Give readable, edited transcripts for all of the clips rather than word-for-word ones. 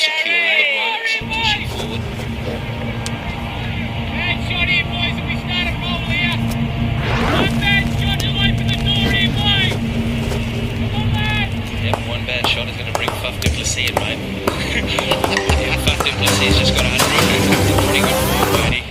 secure in the ropes and pushing forward. Bad shot here, boys, and we start a roll here. One bad shot to open the door here, boys. Come on, lads. Yep, one bad shot is going to bring Faf du Plessis in, mate. Faf du Plessis just got 100. Pretty good for him, Bernie.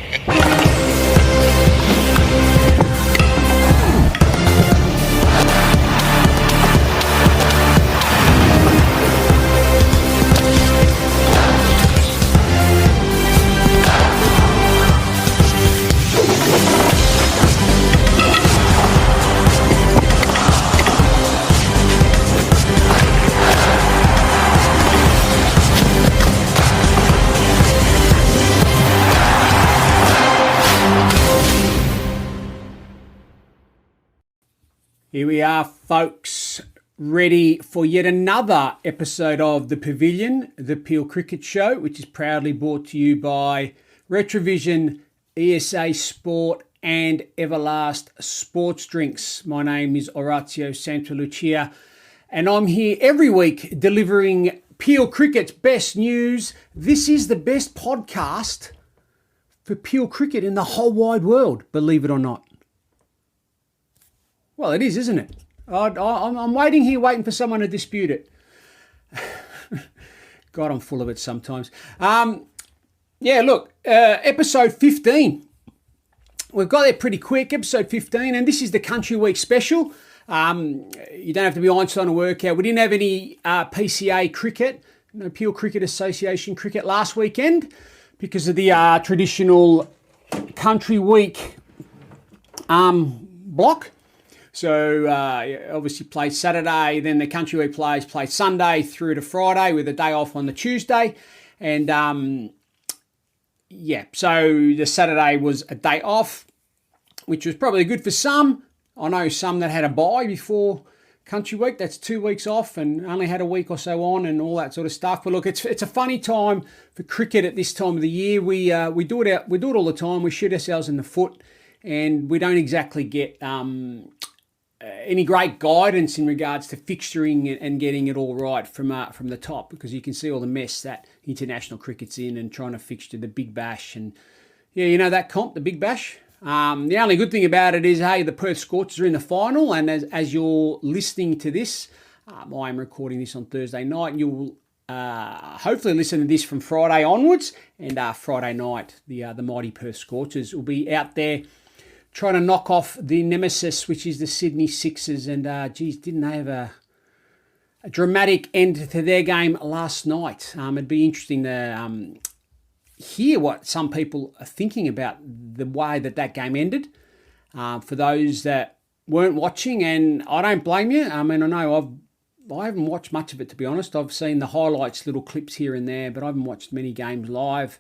Here we are, folks, ready for yet another episode of The Pavilion, the Peel Cricket Show, which is proudly brought to you by Retrovision, ESA Sport and Everlast Sports Drinks. My name is Orazio Santalucia, and I'm here every week delivering Peel Cricket's best news. This is the best podcast for Peel Cricket in the whole wide world, believe it or not. Well, it is, isn't it? I'm waiting here, waiting for someone to dispute it. God, I'm full of it sometimes. Episode 15. We've got there pretty quick, episode 15, and this is the Country Week special. You don't have to be Einstein to work out. We didn't have any PCA cricket, Peel Cricket Association cricket last weekend because of the traditional Country Week block. So obviously played Saturday, then the Country Week players played Sunday through to Friday with a day off on the Tuesday. And so the Saturday was a day off, which was probably good for some. I know some that had a bye before Country Week. That's 2 weeks off and only had a week or so on and all that sort of stuff. But look, it's a funny time for cricket at this time of the year. We do it all the time. We shoot ourselves in the foot, and we don't exactly get any great guidance in regards to fixturing and getting it all right from the top, because you can see all the mess that international cricket's in and trying to fixture the Big Bash and that comp, the Big Bash. The only good thing about it is, hey, the Perth Scorchers are in the final, and as you're listening to this, I'm recording this on Thursday night, and you'll hopefully listen to this from Friday onwards, and Friday night the mighty Perth Scorchers will be out there trying to knock off the nemesis, which is the Sydney Sixers. And, didn't they have a dramatic end to their game last night? It'd be interesting to hear what some people are thinking about the way that game ended. For those that weren't watching, and I don't blame you. I mean, I know I haven't watched much of it, to be honest. I've seen the highlights, little clips here and there, but I haven't watched many games live.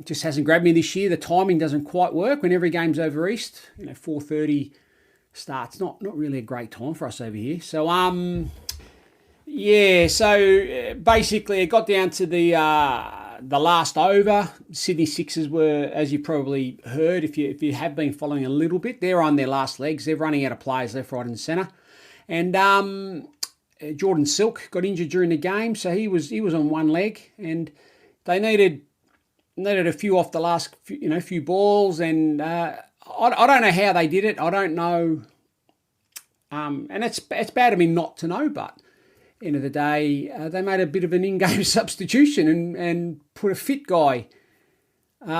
Just hasn't grabbed me this year. The timing doesn't quite work when every game's over east. 4:30 starts. Not really a great time for us over here. So So basically, it got down to the last over. Sydney Sixers were, as you probably heard, if you have been following a little bit, they're on their last legs. They're running out of players left, right, and centre. And Jordan Silk got injured during the game, so he was on one leg, and they needed a few off the last few balls, and I don't know how they did it. I don't know, and it's bad of me not to know, but end of the day, they made a bit of an in-game substitution and put a fit guy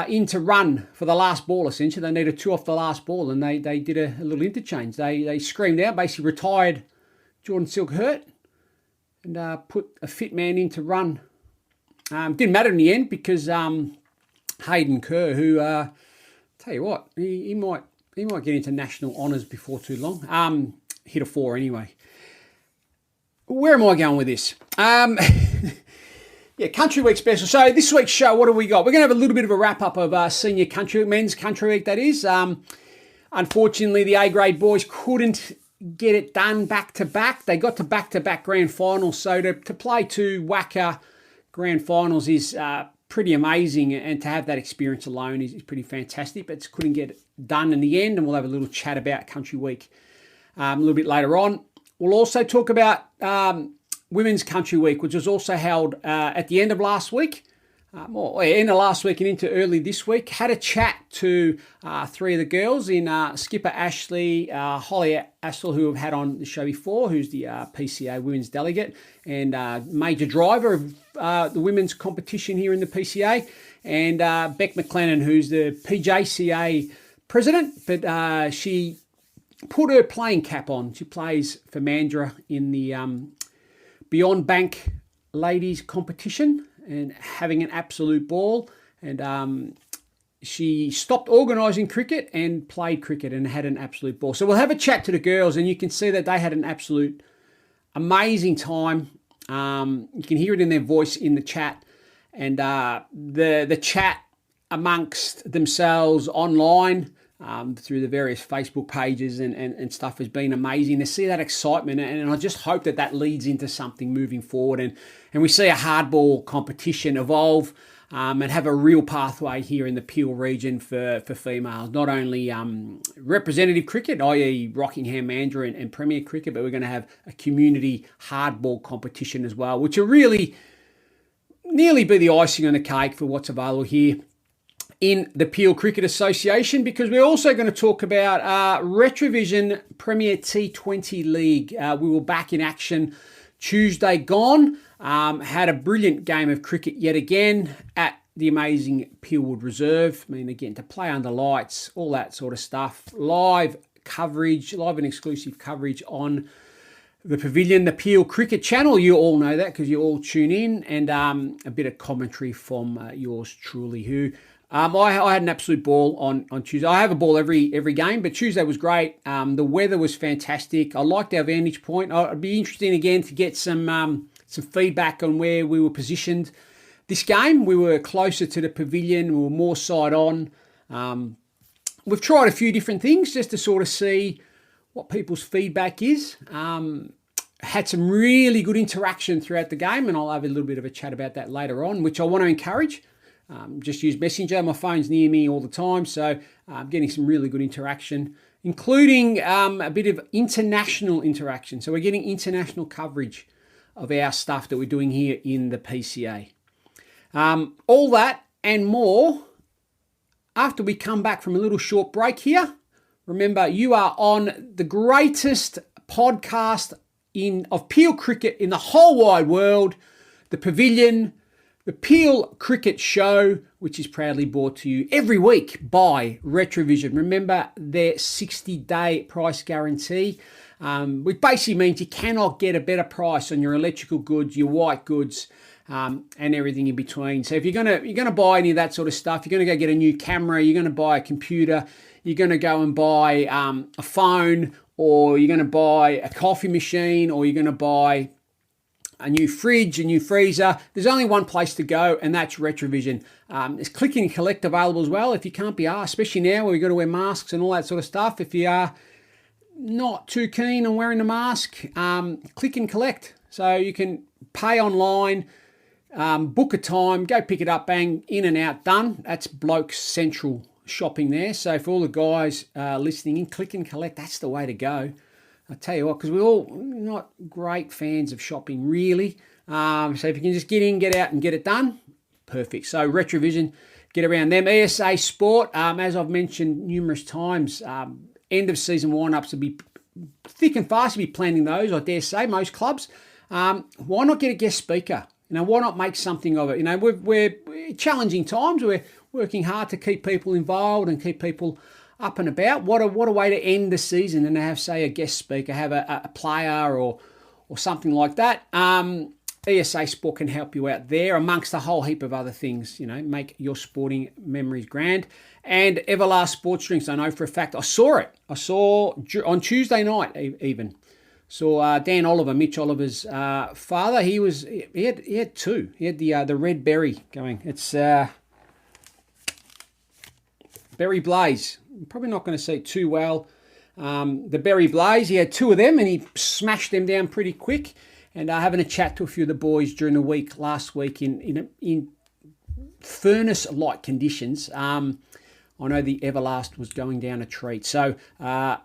in to run for the last ball. Essentially, they needed two off the last ball, and they did a little interchange. They screamed out, basically retired Jordan Silk hurt, and put a fit man in to run. Didn't matter in the end because Hayden Kerr, who tell you what, he might get into national honours before too long. Hit a 4 anyway. Where am I going with this? Country Week special. So this week's show, what do we got? We're going to have a little bit of a wrap-up of men's Country Week, that is. Unfortunately, the A-grade boys couldn't get it done back-to-back. They got to back-to-back grand finals, so to play two WACA grand finals is pretty amazing, and to have that experience alone is pretty fantastic, but couldn't get it done in the end, and we'll have a little chat about Country Week a little bit later on. We'll also talk about Women's Country Week, which was also held at the end of last week. End of last week and into early this week. Had a chat to three of the girls in Skipper Ashley, Holly Astle, who have had on the show before, who's the PCA women's delegate and major driver of the women's competition here in the PCA, and Beck McLennan, who's the PJCA president, but she put her playing cap on. She plays for Mandurah in the Beyond Bank ladies competition, and having an absolute ball. And she stopped organising cricket and played cricket and had an absolute ball. So we'll have a chat to the girls, and you can see that they had an absolute amazing time. You can hear it in their voice in the chat. And the chat amongst themselves online through the various Facebook pages and stuff has been amazing to see that excitement, and I just hope that leads into something moving forward, and we see a hardball competition evolve and have a real pathway here in the Peel region for females, not only representative cricket, i.e. Rockingham, Mandurah and Premier Cricket, but we're going to have a community hardball competition as well, which will really nearly be the icing on the cake for what's available here in the Peel Cricket Association, because we're also going to talk about Retrovision Premier T20 League. We were back in action Tuesday gone. Had a brilliant game of cricket yet again at the amazing Peelwood Reserve. I mean, again, to play under lights, all that sort of stuff. Live coverage, live and exclusive coverage on the Pavilion, the Peel Cricket Channel. You all know that because you all tune in, and a bit of commentary from yours truly, who... I had an absolute ball on Tuesday. I have a ball every game, but Tuesday was great. The weather was fantastic. I liked our vantage point. It'd be interesting again to get some feedback on where we were positioned this game. We were closer to the pavilion. We were more side on. We've tried a few different things just to sort of see what people's feedback is. Had some really good interaction throughout the game, and I'll have a little bit of a chat about that later on, which I want to encourage. Just use Messenger. My phone's near me all the time, so I'm getting some really good interaction, including a bit of international interaction. So we're getting international coverage of our stuff that we're doing here in the PCA. All that and more after we come back from a little short break here. Remember, you are on the greatest podcast of Peel cricket in the whole wide world, the Pavilion, the Peel Cricket Show, which is proudly brought to you every week by Retrovision. Remember their 60-day price guarantee, which basically means you cannot get a better price on your electrical goods, your white goods, and everything in between. So if you're gonna buy any of that sort of stuff, you're gonna go get a new camera, you're gonna buy a computer, you're gonna go and buy a phone, or you're gonna buy a coffee machine, or you're gonna buy a new fridge, a new freezer, there's only one place to go, and that's Retrovision. There's click and collect available as well if you can't be asked, especially now where we've got to wear masks and all that sort of stuff. If you are not too keen on wearing a mask, click and collect. So you can pay online, book a time, go pick it up, bang, in and out, done. That's Blokes Central shopping there. So for all the guys listening in, click and collect, that's the way to go. I tell you what, because we're all not great fans of shopping, really. So if you can just get in, get out, and get it done, perfect. So Retrovision, get around them. ESA Sport, as I've mentioned numerous times, end of season wind-ups will be thick and fast. We'll be planning those, I dare say, most clubs. Why not get a guest speaker? Why not make something of it? We're challenging times. We're working hard to keep people involved and keep people up and about. What a way to end the season, and to have, say, a guest speaker, have a player or something like that. ESA Sport can help you out there, amongst a whole heap of other things. Make your sporting memories grand. And Everlast Sports Drinks, I know for a fact, I saw on Tuesday night even. Saw Dan Oliver, Mitch Oliver's father. He had two. He had the red berry going. It's Berry Blaze. Probably not going to see it too well. The Berry Blaze, he had two of them and he smashed them down pretty quick. And having a chat to a few of the boys during the week, last week in furnace-like conditions. I know the Everlast was going down a treat. So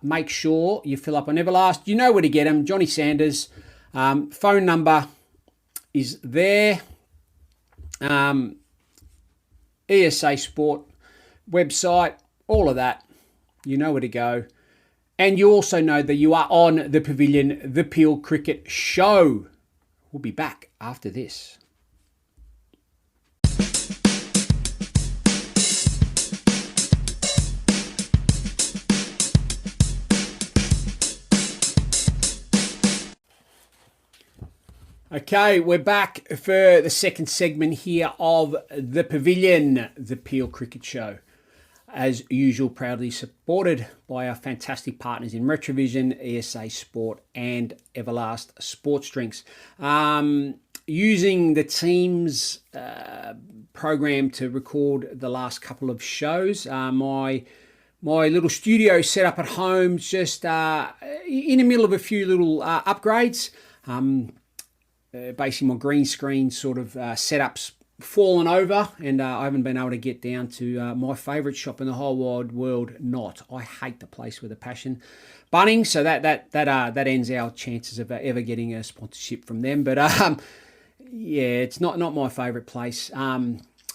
make sure you fill up on Everlast. You know where to get them. Johnny Sanders, Phone number is there. ESA Sport website, all of that. You know where to go. And you also know that you are on the Pavilion, the Peel Cricket Show. We'll be back after this. Okay, we're back for the second segment here of the Pavilion, the Peel Cricket Show. As usual, proudly supported by our fantastic partners in Retrovision, ESA Sport and Everlast Sports Drinks. Using the Teams program to record the last couple of shows. My little studio set up at home, just in the middle of a few little upgrades. Basically, my green screen sort of setups fallen over, and I haven't been able to get down to my favourite shop in the whole wide world. I hate the place with a passion, Bunnings. So that ends our chances of ever getting a sponsorship from them. But yeah, it's not my favourite place.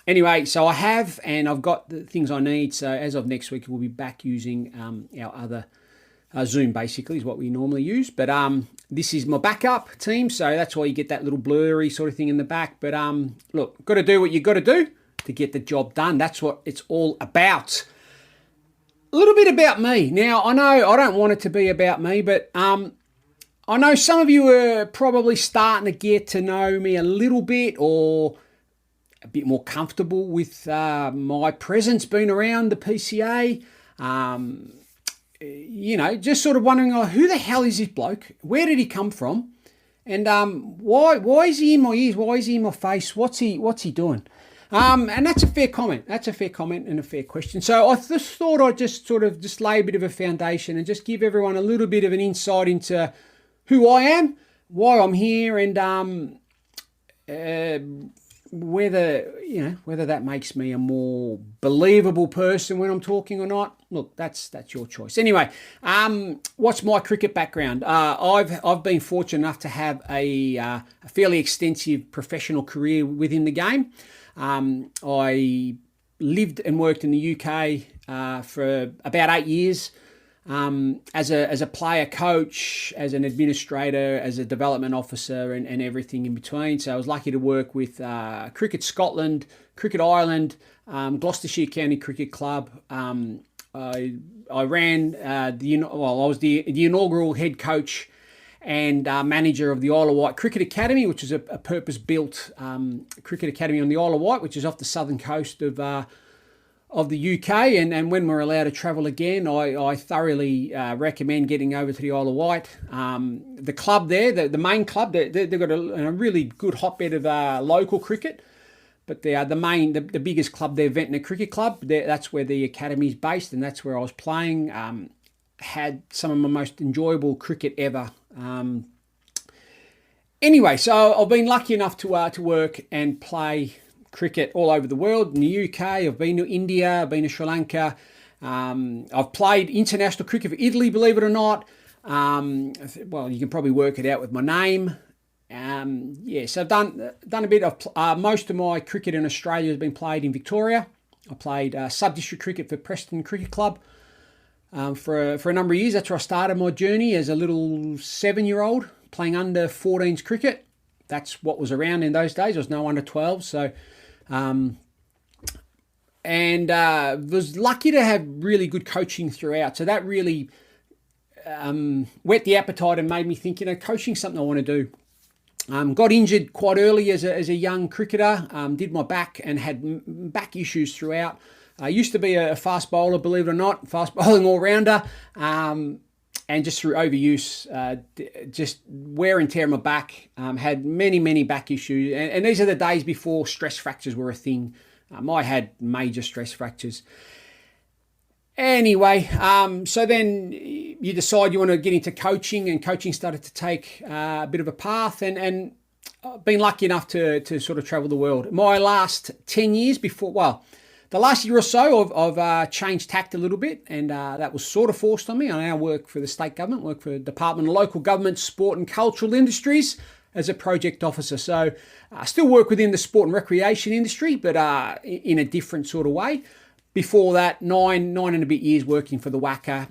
Anyway, so I've got the things I need. So as of next week, we'll be back using our other Zoom, basically, is what we normally use. But this is my backup team, so that's why you get that little blurry sort of thing in the back. But look, got to do what you got to do to get the job done. That's what it's all about. A little bit about me. Now, I know I don't want it to be about me, but I know some of you are probably starting to get to know me a little bit, or a bit more comfortable with my presence being around the PCA. Just sort of wondering, who the hell is this bloke? Where did he come from? And why is he in my ears? Why is he in my face? What's he doing? And that's a fair comment. That's a fair comment and a fair question. So I just thought I'd just lay a bit of a foundation and just give everyone a little bit of an insight into who I am, why I'm here, and whether that makes me a more believable person when I'm talking or not. Look, that's your choice. Anyway, what's my cricket background? I've been fortunate enough to have a fairly extensive professional career within the game. I lived and worked in the UK for about 8 years. As a player coach, as an administrator, as a development officer, and everything in between. So I was lucky to work with Cricket Scotland, Cricket Ireland, Gloucestershire County Cricket Club. I ran I was the inaugural head coach and manager of the Isle of Wight Cricket Academy, which is a purpose-built cricket academy on the Isle of Wight, which is off the southern coast of the UK, and when we're allowed to travel again, I thoroughly recommend getting over to the Isle of Wight. The club there, the main club, they've got a really good hotbed of local cricket, but the biggest club there, Ventnor Cricket Club, that's where the academy's based, and that's where I was playing. Had some of my most enjoyable cricket ever. Anyway, so I've been lucky enough to work and play cricket all over the world. In the UK, I've been to India, I've been to Sri Lanka. I've played international cricket for Italy, believe it or not. Well, you can probably work it out with my name. So I've done a bit of most of my cricket in Australia has been played in Victoria. I played sub-district cricket for Preston Cricket Club for a number of years. That's where I started my journey as a little 7-year-old playing under 14s cricket. That's what was around in those days. There was no under 12, so was lucky to have really good coaching throughout. So that really whet the appetite and made me think, coaching's something I want to do. Got injured quite early as a young cricketer. Did my back and had back issues throughout. I used to be a fast bowler, believe it or not, fast bowling all-rounder. And just through overuse, just wear and tear on my back, had many back issues. And these are the days before stress fractures were a thing. I had major stress fractures. Anyway, so then you decide you want to get into coaching, and coaching started to take a bit of a path, and I've been lucky enough to sort of travel the world. My last 10 years before, the last year or so, I've changed tact a little bit, and that was sort of forced on me. I now work for the state government, work for the Department of Local Government, Sport and Cultural Industries as a project officer. So I still work within the sport and recreation industry, but in a different sort of way. Before that, nine and a bit years working for the WACA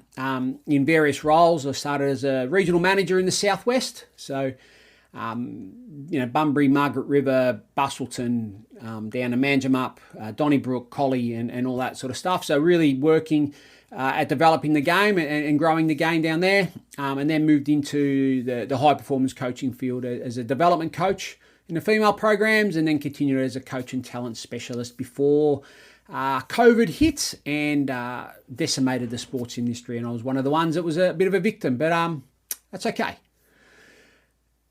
in various roles. I started as a regional manager in the southwest. So Bunbury, Margaret River, Bustleton, down to Manjimup, Donnybrook, Collie, and all that sort of stuff. So really working at developing the game and growing the game down there, and then moved into the high performance coaching field as a development coach in the female programs, and then continued as a coach and talent specialist before COVID hit and decimated the sports industry. And I was one of the ones that was a bit of a victim, but that's okay.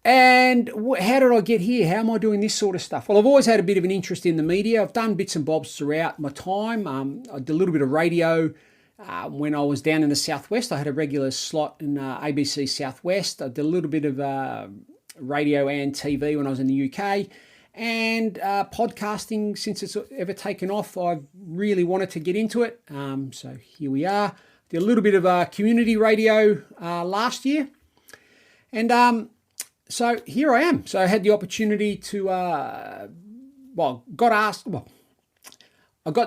And how did I get here? How am I doing this sort of stuff? Well, I've always had a bit of an interest in the media. I've done bits and bobs throughout my time. I did a little bit of radio when I was down in the southwest. I had a regular slot in ABC Southwest. I did a little bit of radio and TV when I was in the UK. And podcasting, since it's ever taken off, I've really wanted to get into it. So here we are. Did a little bit of community radio last year. And so here I am. So I had the opportunity to, I got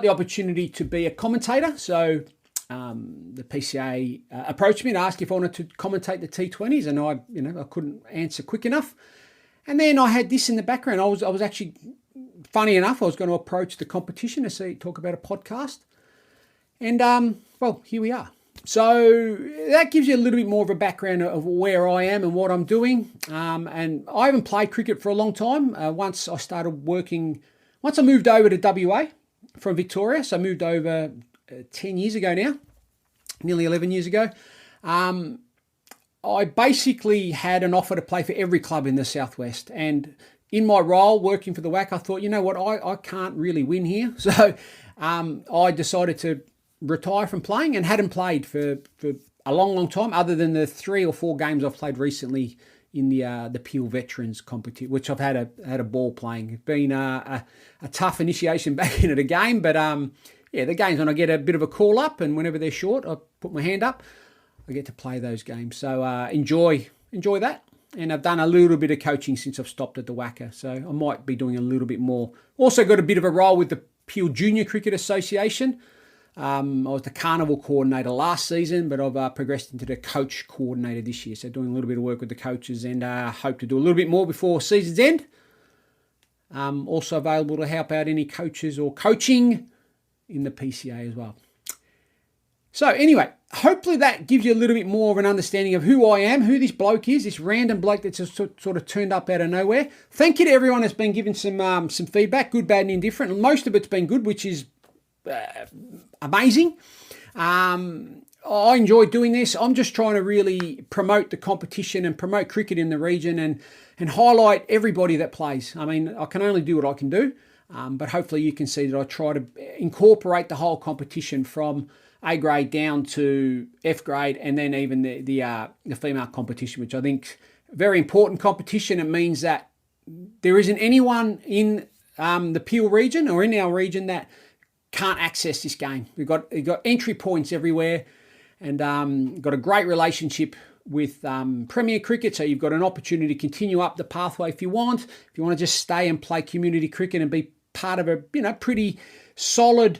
the opportunity to be a commentator. So the PCA approached me and asked if I wanted to commentate the T20s, and I couldn't answer quick enough. And then I had this in the background. I was actually, funny enough, I was going to approach the competition to talk about a podcast. And here we are. So that gives you a little bit more of a background of where I am and what I'm doing. And I haven't played cricket for a long time. Once I moved over to WA from Victoria, so I moved over 10 years ago now, nearly 11 years ago. I basically had an offer to play for every club in the southwest. And in my role working for the WAC, I thought, you know what, I can't really win here. So I decided to retire from playing, and hadn't played for a long time, other than the 3 or 4 games I've played recently in the Peel Veterans competition, which I've had a ball playing. It's been a tough initiation back into the game, but the games when I get a bit of a call up, and whenever they're short, I put my hand up, I get to play those games. So enjoy that. And I've done a little bit of coaching since I've stopped at the WACA, so I might be doing a little bit more. Also got a bit of a role with the Peel Junior Cricket Association. I was the carnival coordinator last season, but I've progressed into the coach coordinator this year. So doing a little bit of work with the coaches, and hope to do a little bit more before season's end. Also available to help out any coaches or coaching in the PCA as well. So anyway, hopefully that gives you a little bit more of an understanding of who I am, who this bloke is, this random bloke that's just sort of turned up out of nowhere. Thank you to everyone that's been giving some feedback, good, bad, and indifferent. Most of it's been good, which is amazing. I enjoy doing this. I'm just trying to really promote the competition and promote cricket in the region, and highlight everybody that plays. I mean, I can only do what I can do, but hopefully you can see that I try to incorporate the whole competition from A grade down to F grade, and then even the female competition, which I think very important competition. It means that there isn't anyone in the Peel region or in our region that can't access this game. We've got entry points everywhere, and got a great relationship with Premier Cricket, so you've got an opportunity to continue up the pathway if you want. If you want to just stay and play community cricket and be part of a pretty solid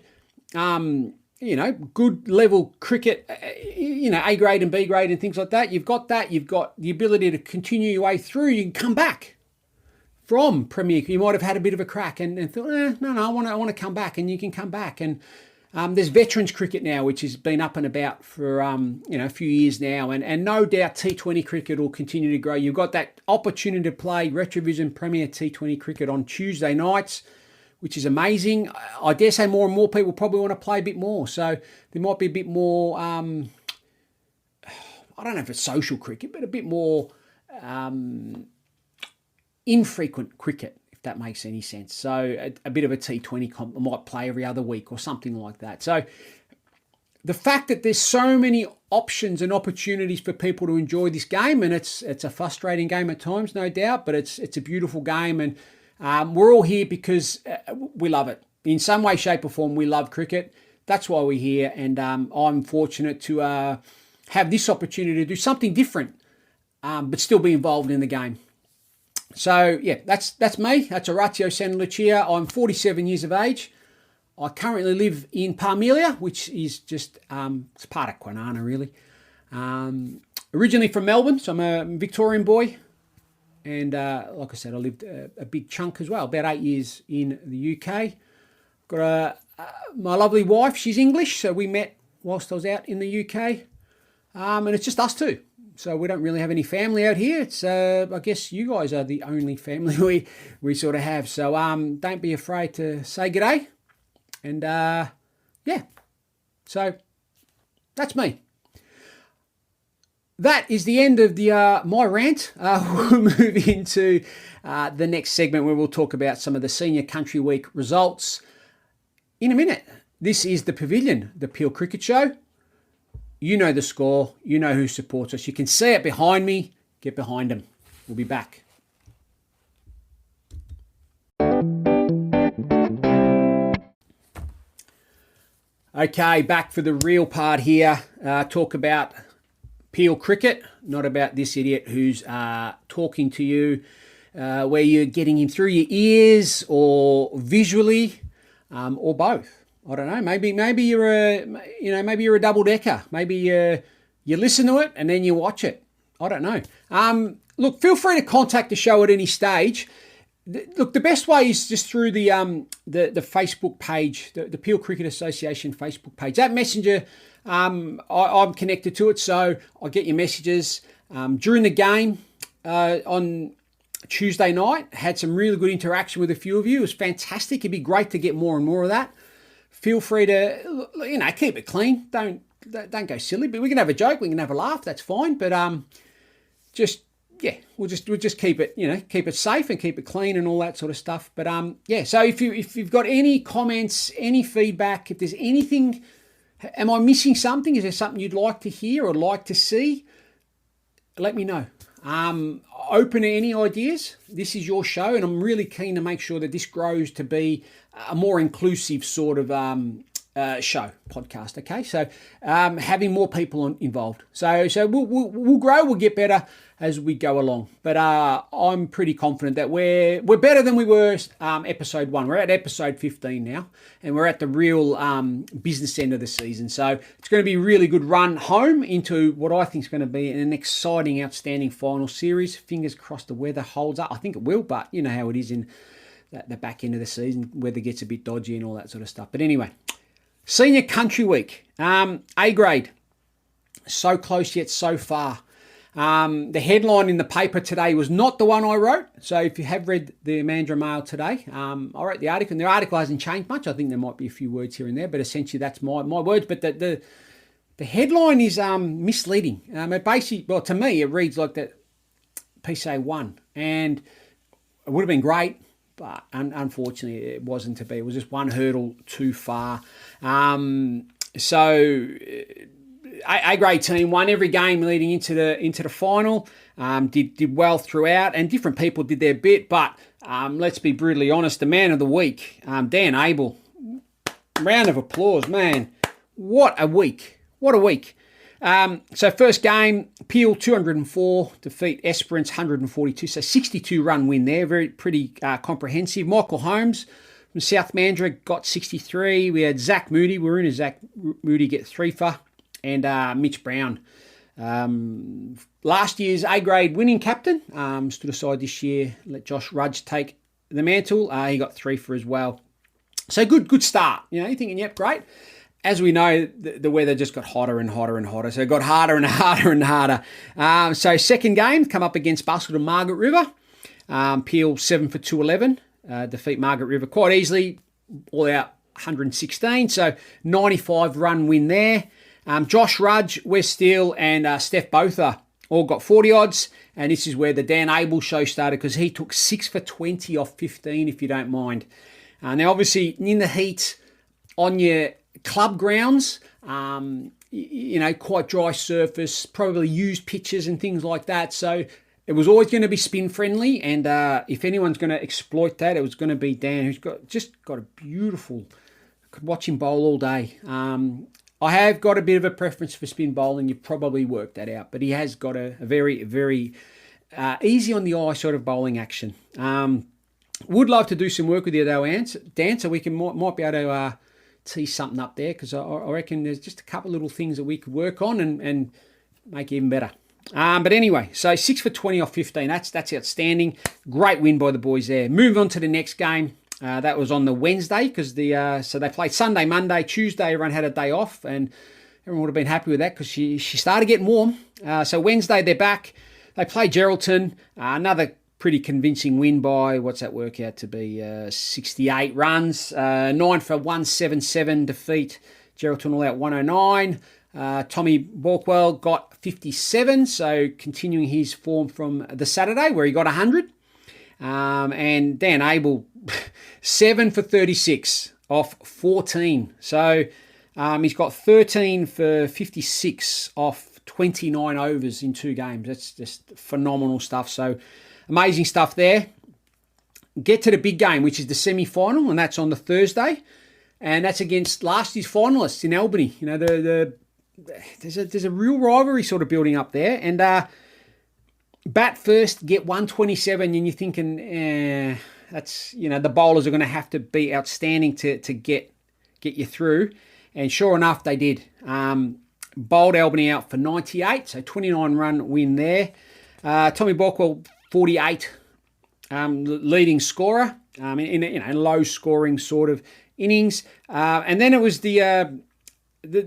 good level cricket, A grade and B grade and things like that. You've got that. You've got the ability to continue your way through. You can come back from Premier. You might have had a bit of a crack and thought, no, I want to come back, and you can come back. And there's veterans cricket now, which has been up and about for a few years now, and no doubt T20 cricket will continue to grow. You've got that opportunity to play Retrovision Premier T20 cricket on Tuesday nights, which is amazing. I dare say more and more people probably want to play a bit more. So there might be a bit more, I don't know if it's social cricket, but a bit more infrequent cricket, if that makes any sense. So a bit of a T20 comp, I might play every other week or something like that. So the fact that there's so many options and opportunities for people to enjoy this game, and it's a frustrating game at times, no doubt, but it's a beautiful game, and we're all here because we love it. in some way, shape or form, we love cricket. That's why we're here, and I'm fortunate to have this opportunity to do something different, but still be involved in the game. So, yeah, that's me. That's Orazio Santa Lucia. I'm 47 years of age. I currently live in Parmelia, which is just, it's part of Kwinana, really. Originally from Melbourne, so I'm a Victorian boy. And like I said, I lived a big chunk as well, about 8 years in the UK. Got my lovely wife, she's English, so we met whilst I was out in the UK. And it's just us two. So we don't really have any family out here. It's I guess you guys are the only family we sort of have. So don't be afraid to say g'day. And yeah, so that's me. That is the end of the my rant. We'll move into the next segment where we'll talk about some of the Senior Country Week results in a minute. This is The Pavilion, the Peel Cricket Show. You know the score. You know who supports us. You can see it behind me. Get behind them. We'll be back. Okay, back for the real part here. Talk about Peel cricket, not about this idiot who's talking to you, where you're getting him through your ears or visually, or both. I don't know. Maybe you're maybe you're a double decker. Maybe you listen to it and then you watch it. I don't know. Look, feel free to contact the show at any stage. Look, the best way is just through the Facebook page, the Peel Cricket Association Facebook page. That messenger, I'm connected to it, so I get your messages. During the game on Tuesday night, had some really good interaction with a few of you. It was fantastic. It'd be great to get more and more of that. Feel free to, keep it clean. Don't go silly. But we can have a joke. We can have a laugh. That's fine. But we'll just keep it, keep it safe and keep it clean and all that sort of stuff. But so if you've got any comments, any feedback, if there's anything, am I missing something? Is there something you'd like to hear or like to see? Let me know. Open to any ideas. This is your show, and I'm really keen to make sure that this grows to be a more inclusive sort of show podcast. Okay, so having more people involved. So we'll grow. We'll get better as we go along. But I'm pretty confident that we're better than we were episode 1. We're at episode 15 now, and we're at the real business end of the season. So it's going to be a really good run home into what I think is going to be an exciting, outstanding final series. Fingers crossed the weather holds up. I think it will, but you know how it is in the back end of the season. Weather gets a bit dodgy and all that sort of stuff. But anyway, Senior Country Week, A grade. So close yet so far. The headline in the paper today was not the one I wrote. So if you have read the Amandra Mail today, I wrote the article, and the article hasn't changed much. I think there might be a few words here and there, but essentially that's my words. But the headline is misleading. It basically, well, to me, it reads like that PCA won, and it would have been great, but unfortunately it wasn't to be. It was just one hurdle too far. So A grade team won every game leading into the final. Did well throughout, and different people did their bit. But let's be brutally honest, the man of the week, Dan Abel. Round of applause, man! What a week! What a week! So first game, Peel 204, defeat Esperance 142. So 62 run win there, pretty comprehensive. Michael Holmes from South Mandurah got 63. We had Zach Moody. We're in a Zach Moody get 3 for. And Mitch Brown, last year's A-grade winning captain, stood aside this year, let Josh Rudge take the mantle. He got 3 for as well. So good start. You're thinking, yep, great. As we know, the weather just got hotter and hotter and hotter. So it got harder and harder and harder. So second game, come up against Busselton Margaret River. Peel 7 for 211, defeat Margaret River quite easily, all out 116. So 95 run win there. Josh Rudge, Wes Steele, and Steph Botha all got 40 odds. And this is where the Dan Abel show started, because he took 6 for 20 off 15, if you don't mind. Now, obviously, in the heat, on your club grounds, quite dry surface, probably used pitches and things like that. So it was always going to be spin friendly, and if anyone's going to exploit that, it was going to be Dan, who's got a beautiful. I could watch him bowl all day. I have got a bit of a preference for spin bowling. You've probably worked that out, but he has got a very, very easy on the eye sort of bowling action. Would love to do some work with you though, Dan, so we might be able to tee something up there, because I reckon there's just a couple little things that we could work on and make it even better. But anyway, so 6 for 20 off 15. That's outstanding. Great win by the boys there. Move on to the next game. That was on the Wednesday, because so they played Sunday, Monday, Tuesday. Everyone had a day off, and everyone would have been happy with that because she started getting warm. So Wednesday they're back. They play Geraldton. Another pretty convincing win by, what's that work out to be, 68 runs. 9 for 177 defeat. Geraldton all out 109. Tommy Borkwell got 57, so continuing his form from the Saturday where he got 100. And Dan Abel, 7 for 36 off 14. So he's got 13 for 56 off 29 overs in 2 games. That's just phenomenal stuff. So amazing stuff there. Get to the big game, which is the semi-final, and that's on the Thursday. And that's against last year's finalists in Albany. You know, there's a real rivalry sort of building up there. And bat first, get 127, and you're thinking, that's, you know, the bowlers are going to have to be outstanding to get you through. And sure enough, they did. Bowled Albany out for 98, so 29-run win there. Tommy Borkwell, 48, leading scorer in a low-scoring sort of innings. And then it was the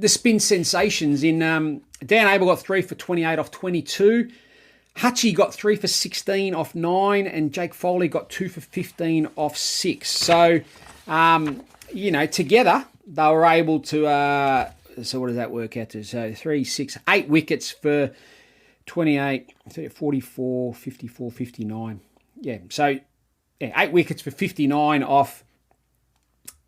spin sensations in Dan Abel got 3 for 28 off 22. Hutchie got 3 for 16 off 9, and Jake Foley got 2 for 15 off 6. So, together they were able to, so what does that work out to? So 3, 6, 8 wickets for 28, 44, 54, 59. Yeah, so 8 wickets for 59 off,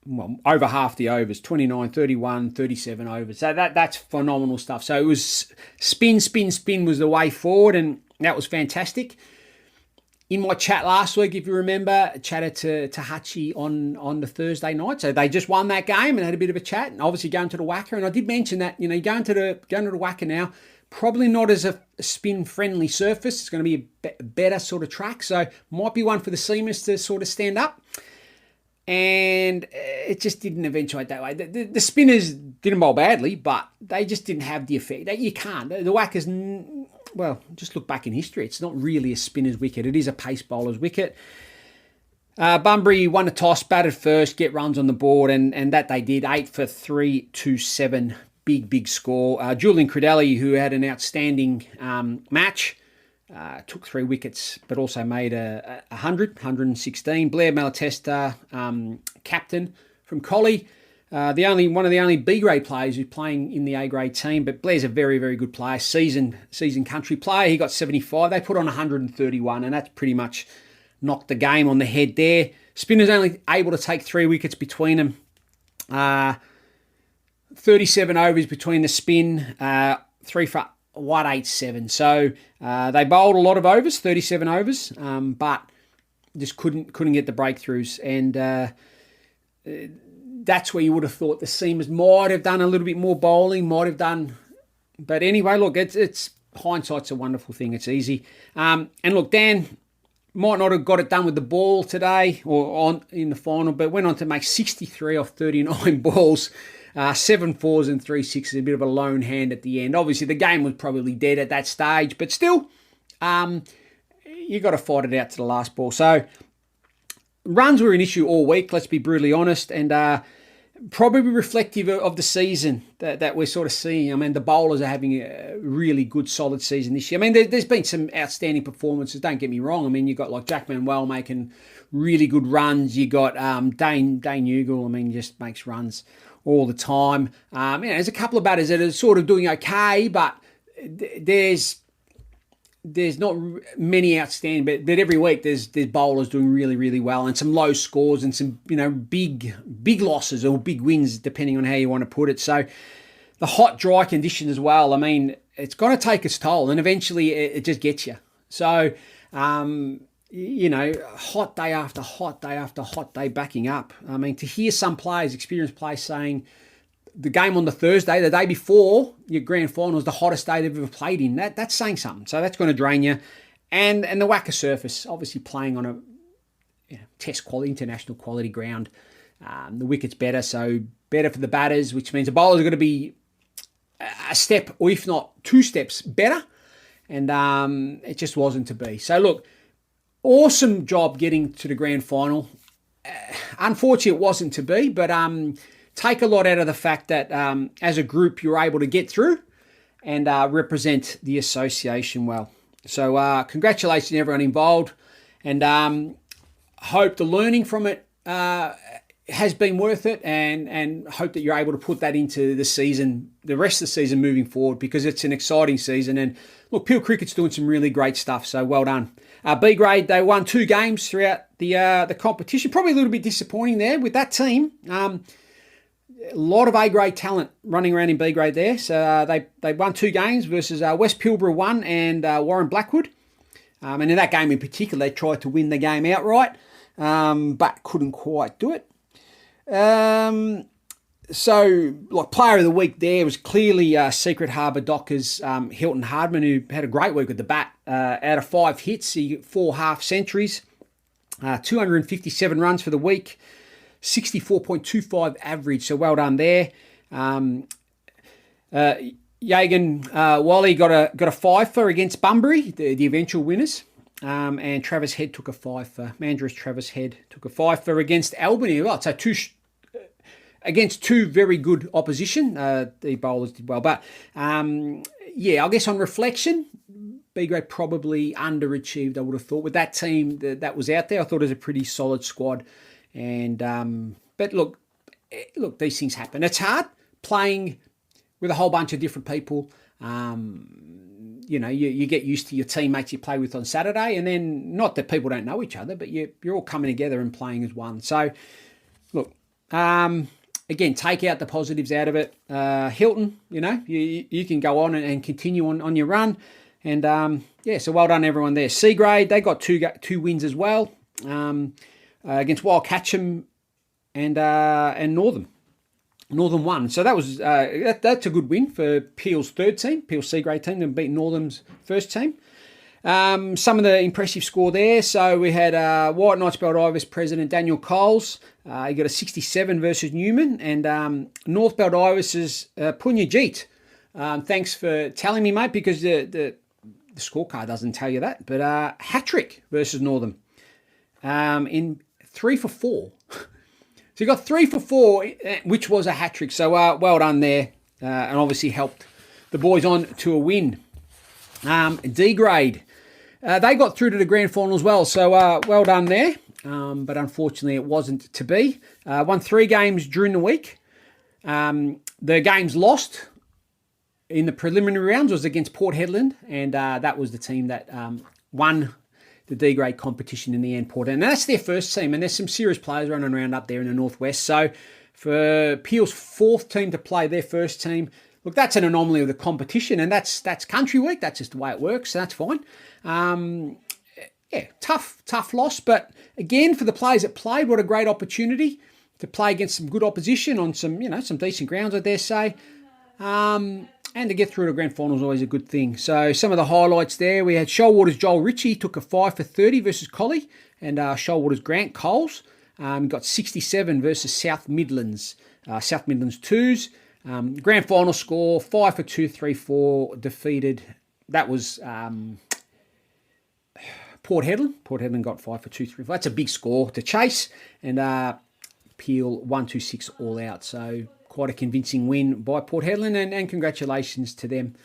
well, over half the overs, 29, 31, 37 overs. So that's phenomenal stuff. So it was spin was the way forward, and that was fantastic. In my chat last week, if you remember, I chatted to Hutchie on the Thursday night. So they just won that game and had a bit of a chat, and obviously going to the Wacker. And I did mention that, you know, going to the Wacker now, probably not as a spin-friendly surface. It's going to be a better sort of track. So might be one for the seamers to sort of stand up. And it just didn't eventuate that way. The spinners didn't bowl badly, but they just didn't have the effect. You can't. The Whackers, well, just look back in history. It's not really a spinner's wicket. It is a pace bowler's wicket. Bunbury won the toss, batted first, get runs on the board, and that they did. 8 for 327, big score. Julian Credelli, who had an outstanding match, took 3 wickets, but also made 116. Blair Malatesta, captain from Collie, one of the only B-grade players who's playing in the A-grade team, but Blair's a very, very good player, seasoned country player. He got 75. They put on 131, and that's pretty much knocked the game on the head there. Spinners only able to take 3 wickets between them. 37 overs between the spin, 3 for 187. So they bowled a lot of overs, 37 overs, but just couldn't get the breakthroughs. And that's where you would have thought the seamers might have done a little bit more bowling, but anyway, look, it's hindsight's a wonderful thing. It's easy. And look, Dan might not have got it done with the ball today or in the final, but went on to make 63 off 39 balls. 7 fours and 3 sixes, a bit of a lone hand at the end. Obviously, the game was probably dead at that stage, but still, you got to fight it out to the last ball. So, runs were an issue all week, let's be brutally honest, and probably reflective of the season that we're sort of seeing. I mean, the bowlers are having a really good, solid season this year. I mean, there's been some outstanding performances, don't get me wrong. I mean, you've got like Jack Manuel making really good runs. You got Dane Ugal, I mean, just makes runs all the time. There's a couple of batters that are sort of doing okay, but there's not many outstanding. But every week there's bowlers doing really, really well, and some low scores and some big losses or big wins, depending on how you want to put it. So the hot, dry conditions as well. I mean, it's going to take its toll, and eventually it just gets you. So, hot day after hot day after hot day backing up. I mean, to hear some players, experienced players saying the game on the Thursday, the day before your grand final, is the hottest day they've ever played in, that's saying something. So that's going to drain you. And the WACA surface, obviously playing on a test quality, international quality ground. The wicket's better, so better for the batters, which means the bowlers are going to be a step, or if not 2 steps better. And it just wasn't to be. So look, awesome job getting to the grand final. Unfortunately, it wasn't to be, but take a lot out of the fact that as a group, you're able to get through and represent the association well. So congratulations to everyone involved, and hope the learning from it has been worth it, and hope that you're able to put that into the season, the rest of the season moving forward, because it's an exciting season. And look, Peel Cricket's doing some really great stuff, so well done. B grade, they won 2 games throughout the competition. Probably a little bit disappointing there with that team. A lot of A grade talent running around in B grade there. So they won 2 games versus West Pilbara 1 and Warren Blackwood. And in that game in particular, they tried to win the game outright, but couldn't quite do it. So, like, player of the week there was clearly Secret Harbour Dockers' Hilton Hardman, who had a great week with the bat. Out of 5 hits, he got 4 half centuries, 257 runs for the week, 64.25 average. So well done there. Yagan Wally got a 5 against Bunbury, the eventual winners. And Travis Head took a 5 Mandurus Travis Head took a 5 against Albany. Well, so against 2 very good opposition. The bowlers did well. But, I guess on reflection, B grade probably underachieved, I would have thought. With that team that was out there, I thought it was a pretty solid squad. And but look, these things happen. It's hard playing with a whole bunch of different people. You get used to your teammates you play with on Saturday, and then not that people don't know each other, but you're all coming together and playing as one. So, look, again, take out the positives out of it. Hilton, you can go on and continue on your run. And, so well done everyone there. C grade, they got 2 wins as well against Wild Catcham and Northern. Northern won. So that was that's a good win for Peel's 3rd team, Peel's C grade team, and beat Northern's 1st team. Some of the impressive score there. So we had White Knights Belt Ivers president Daniel Coles. He got a 67 versus Newman, and North Belt Ivers' Punyajit. Thanks for telling me, mate, because the scorecard doesn't tell you that. But hat-trick versus Northern in 3 for 4. So you got 3 for 4, which was a hat-trick. So well done there, and obviously helped the boys on to a win. D grade, they got through to the grand final as well. So well done there, but unfortunately it wasn't to be. Won 3 games during the week. The games lost in the preliminary rounds was against Port Hedland, and that was the team that won the D grade competition in the end, Port. And that's their 1st team, and there's some serious players running around up there in the northwest. So for Peel's 4th team to play their 1st team, look, that's an anomaly of the competition, and that's country week. That's just the way it works, so that's fine. Tough loss, but again, for the players that played, what a great opportunity to play against some good opposition on some decent grounds, I dare say. And to get through to the grand final is always a good thing. So some of the highlights there, we had Shoalwater's Joel Ritchie took a 5 for 30 versus Collie, and Shoalwater's Grant Coles got 67 versus South Midlands 2s. Grand final score 5 for 2, 3 4 defeated. That was Port Hedland. Port Hedland got 5 for 2, 3 4. That's a big score to chase, and Peel 1 2 6 all out. So quite a convincing win by Port Hedland, and congratulations to them.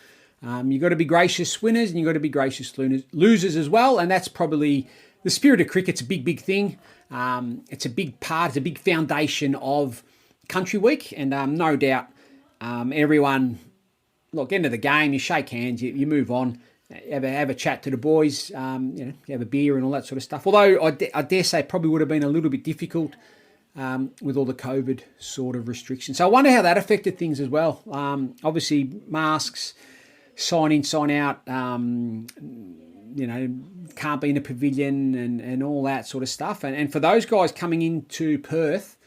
You've got to be gracious winners, and you've got to be gracious losers as well, and that's probably the spirit of cricket's a big thing. It's a big part, it's a big foundation of Country Week, and no doubt everyone, look, end of the game, you shake hands, you move on, have a chat to the boys, you have a beer and all that sort of stuff. Although I dare say it probably would have been a little bit difficult with all the COVID sort of restrictions. So I wonder how that affected things as well. Obviously, masks, sign in, sign out, can't be in a pavilion and all that sort of stuff. And for those guys coming into Perth,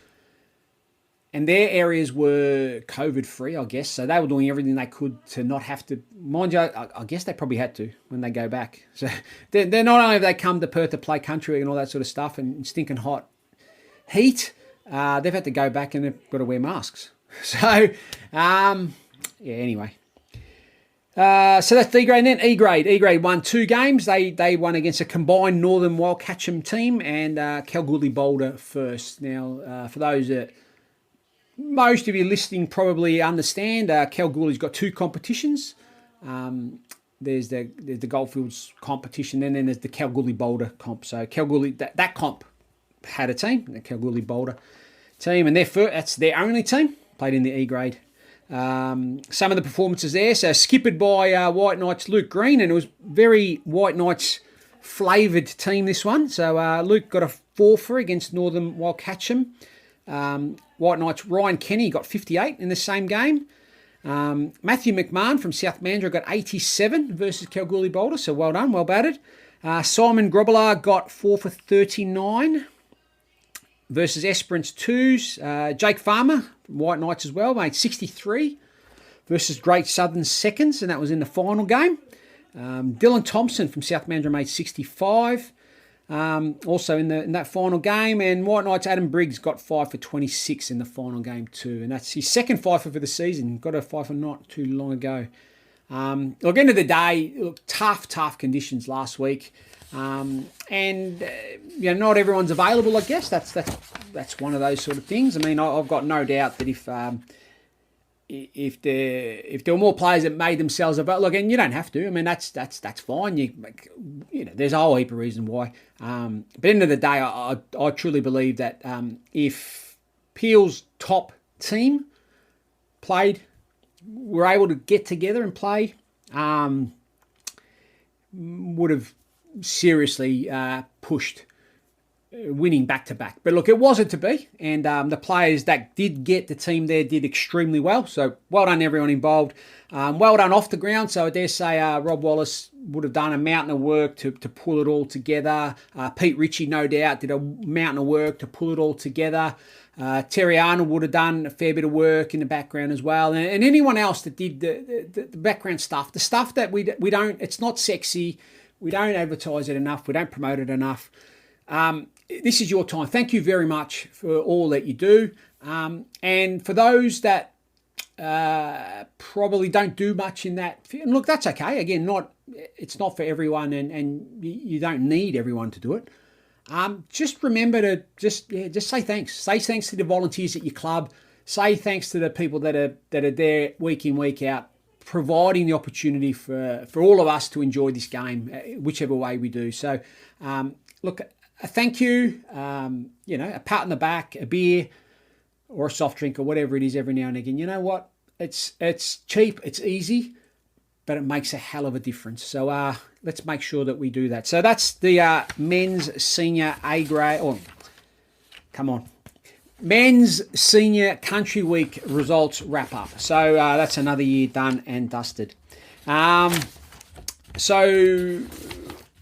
and their areas were COVID-free, I guess, so they were doing everything they could to not have to. Mind you, I guess they probably had to when they go back. So they're not only have they come to Perth to play country and all that sort of stuff and stinking hot heat, they've had to go back and they've got to wear masks. So, anyway. So that's D grade. And then E grade. E grade won 2 games. They won against a combined Northern Wildcatcham team and Kalgoorlie Boulder first. Now, for those that most of you listening probably understand, Kalgoorlie's got 2 competitions. There's the Goldfields competition, and then there's the Kalgoorlie Boulder comp. So Kalgoorlie, that comp had a team, the Kalgoorlie Boulder team, and that's their only team, played in the E grade. Some of the performances there, so skippered by White Knights Luke Green, and it was very White Knights flavoured team, this one. So Luke got a 4 against Northern Wildcatcham. White Knights Ryan Kenny got 58 in the same game. Matthew McMahon from South Mandurah got 87 versus Kalgoorlie Boulder, so well done, well batted. Simon Grobbelaar got 4 for 39 versus Esperance 2s. Jake Farmer from White Knights as well made 63 versus Great Southern 2nds, and that was in the final game. Dylan Thompson from South Mandurah made 65. Also in that final game, and White Knights Adam Briggs got 5 for 26 in the final game too, and that's his second 5 for the season. Got a 5 for not too long ago. Look, end of the day, tough conditions last week, and not everyone's available. I guess that's one of those sort of things. I mean, I've got no doubt that if there were more players that made themselves available, look, and you don't have to. I mean, that's fine. There's a whole heap of reason why. But at the end of the day, I truly believe that if Peel's top team were able to get together and play, would have seriously pushed winning back-to-back. But look, it wasn't to be, and the players that did get the team there did extremely well, so well done everyone involved. Well done off the ground, so I dare say Rob Wallace would have done a mountain of work to pull it all together. Pete Ritchie, no doubt, did a mountain of work to pull it all together. Terry Arnold would have done a fair bit of work in the background as well, and anyone else that did the background stuff, the stuff that we don't, it's not sexy, we don't advertise it enough, we don't promote it enough. This is your time. Thank you very much for all that you do. And for those that probably don't do much in that, and look, that's okay. Again, it's not for everyone, and you don't need everyone to do it. Just remember to just say thanks. Say thanks to the volunteers at your club. Say thanks to the people that are there week in, week out, providing the opportunity for all of us to enjoy this game, whichever way we do. So, look, a thank you, a pat on the back, a beer or a soft drink or whatever it is every now and again. You know what? It's cheap, it's easy, but it makes a hell of a difference. So let's make sure that we do that. So that's the men's senior A grade. Oh, come on. Men's Senior Country Week results wrap up. So that's another year done and dusted. So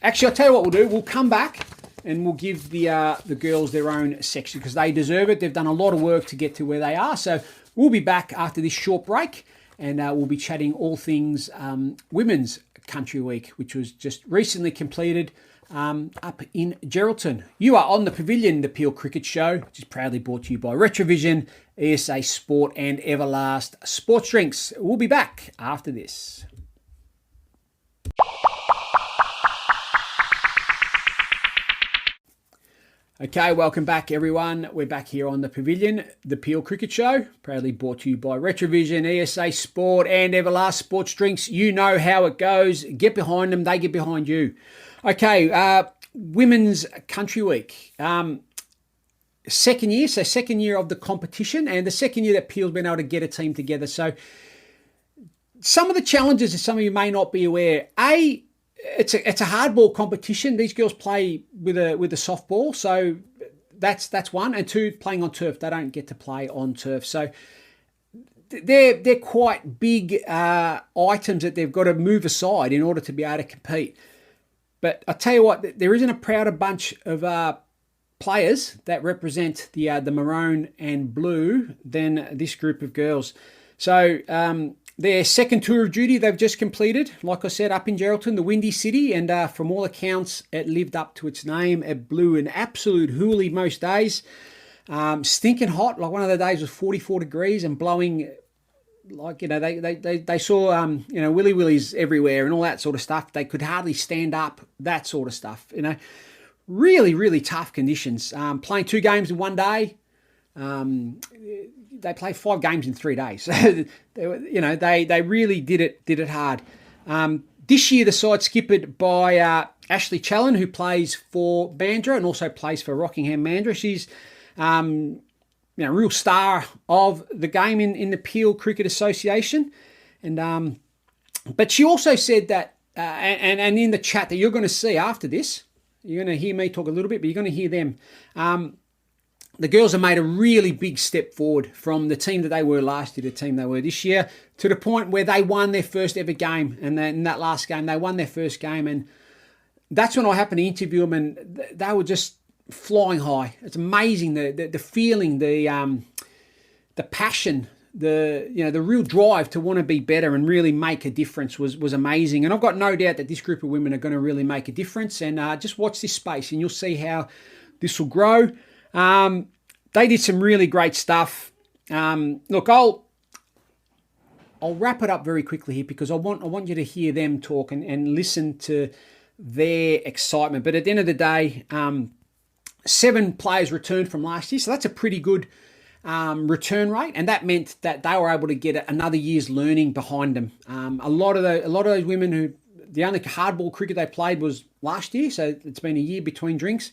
actually, I'll tell you what we'll do. We'll come back and we'll give the girls their own section because they deserve it. They've done a lot of work to get to where they are. So we'll be back after this short break, and we'll be chatting all things Women's Country Week, which was just recently completed up in Geraldton. You are on the Pavilion, the Peel Cricket Show, which is proudly brought to you by Retrovision, ESA Sport and Everlast Sports Drinks. We'll be back after this. Okay, welcome back everyone. We're back here on the Pavilion, the Peel Cricket Show, proudly brought to you by Retrovision, ESA Sport and Everlast Sports Drinks. You know how it goes. Get behind them, they get behind you. Okay, Women's Country Week. Second year of the competition, and the second year that Peel's been able to get a team together. So some of the challenges that some of you may not be aware, it's a hardball competition. These girls play with a softball, so that's one. And two, playing on turf. They don't get to play on turf, so they're quite big items that they've got to move aside in order to be able to compete. But I tell you what, there isn't a prouder bunch of players that represent the maroon and blue than this group of girls. So their second tour of duty they've just completed, like I said, up in Geraldton, the Windy City, and from all accounts, it lived up to its name. It blew an absolute hoolie most days. Stinking hot, like one of the days was 44 degrees and blowing, like, you know, they saw, you know, willy willies everywhere and all that sort of stuff. They could hardly stand up, that sort of stuff, you know. Really, really tough conditions. Playing 2 games in one day. They played 5 games in 3 days. They really did it hard. This year, the side skippered by Ashley Challen, who plays for Mandurah and also plays for Rockingham Mandurah. She's real star of the game in the Peel Cricket Association, and but she also said that, and in the chat that you're going to see after this, you're going to hear me talk a little bit, but you're going to hear them. The girls have made a really big step forward from the team that they were last year to the team they were this year, to the point where they won their first ever game. And then in that last game, they won their first game. And that's when I happened to interview them, and they were just flying high. It's amazing, the feeling, the passion, the real drive to want to be better and really make a difference was amazing. And I've got no doubt that this group of women are going to really make a difference. And just watch this space and you'll see how this will grow. They did some really great stuff. Look, I'll wrap it up very quickly here because I want you to hear them talk and listen to their excitement. But at the end of the day, 7 players returned from last year, so that's a pretty good return rate, and that meant that they were able to get another year's learning behind them. A lot of those women who the only hardball cricket they played was last year, so it's been a year between drinks.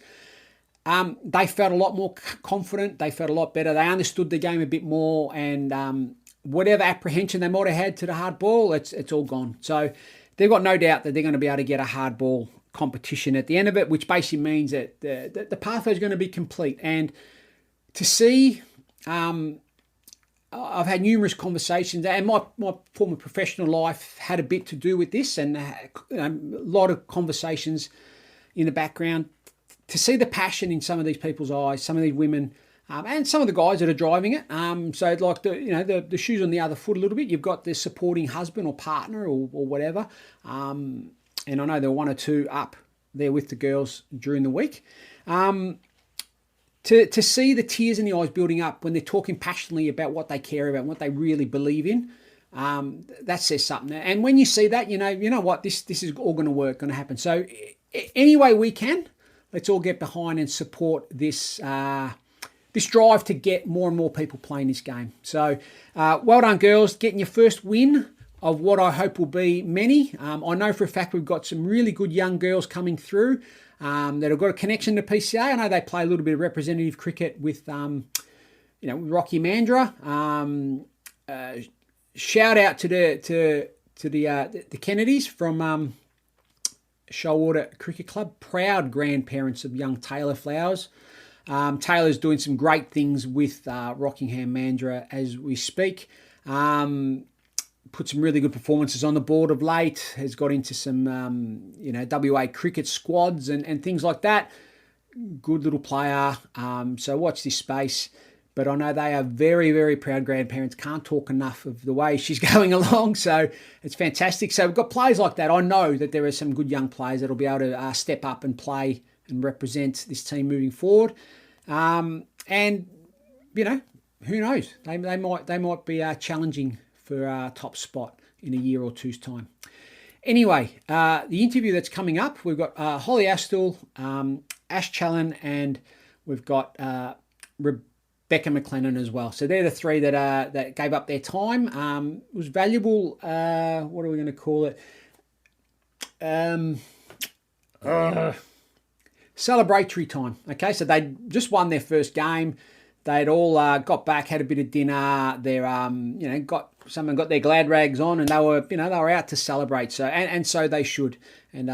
They felt a lot more confident. They felt a lot better. They understood the game a bit more, and whatever apprehension they might have had to the hard ball, it's all gone. So they've got no doubt that they're going to be able to get a hard ball competition at the end of it, which basically means that the pathway is going to be complete. And to see, I've had numerous conversations, and my former professional life had a bit to do with this, and a lot of conversations in the background. To see the passion in some of these people's eyes, some of these women, and some of the guys that are driving it. So like the shoes on the other foot a little bit. You've got the supporting husband or partner or whatever. And I know there were 1 or 2 up there with the girls during the week. To see the tears in the eyes building up when they're talking passionately about what they care about, what they really believe in, that says something. And when you see that, you know what, this is all going to work, going to happen. So any way we can, let's all get behind and support this this drive to get more and more people playing this game. So well done, girls, getting your first win of what I hope will be many. I know for a fact we've got some really good young girls coming through that have got a connection to PCA. I know they play a little bit of representative cricket with Rocky Mandurah. Shout out to the Kennedys from Shoalwater Cricket Club, proud grandparents of young Taylor Flowers. Taylor's doing some great things with Rockingham Mandurah as we speak. Put some really good performances on the board of late, has got into some WA cricket squads and things like that. Good little player. So watch this space. But I know they are very, very proud grandparents. Can't talk enough of the way she's going along. So it's fantastic. So we've got players like that. I know that there are some good young players that will be able to step up and play and represent this team moving forward. And, who knows? They might be challenging for a top spot in a year or two's time. Anyway, the interview that's coming up, we've got Holly Astle, Ash Challen, and we've got Rebecca McLennan as well. So they're the 3 that gave up their time. It was valuable. What are we going to call it? Celebratory time. Okay, so they just won their first game. They'd all got back, had a bit of dinner. Someone got their glad rags on, and they were out to celebrate. So and so they should. And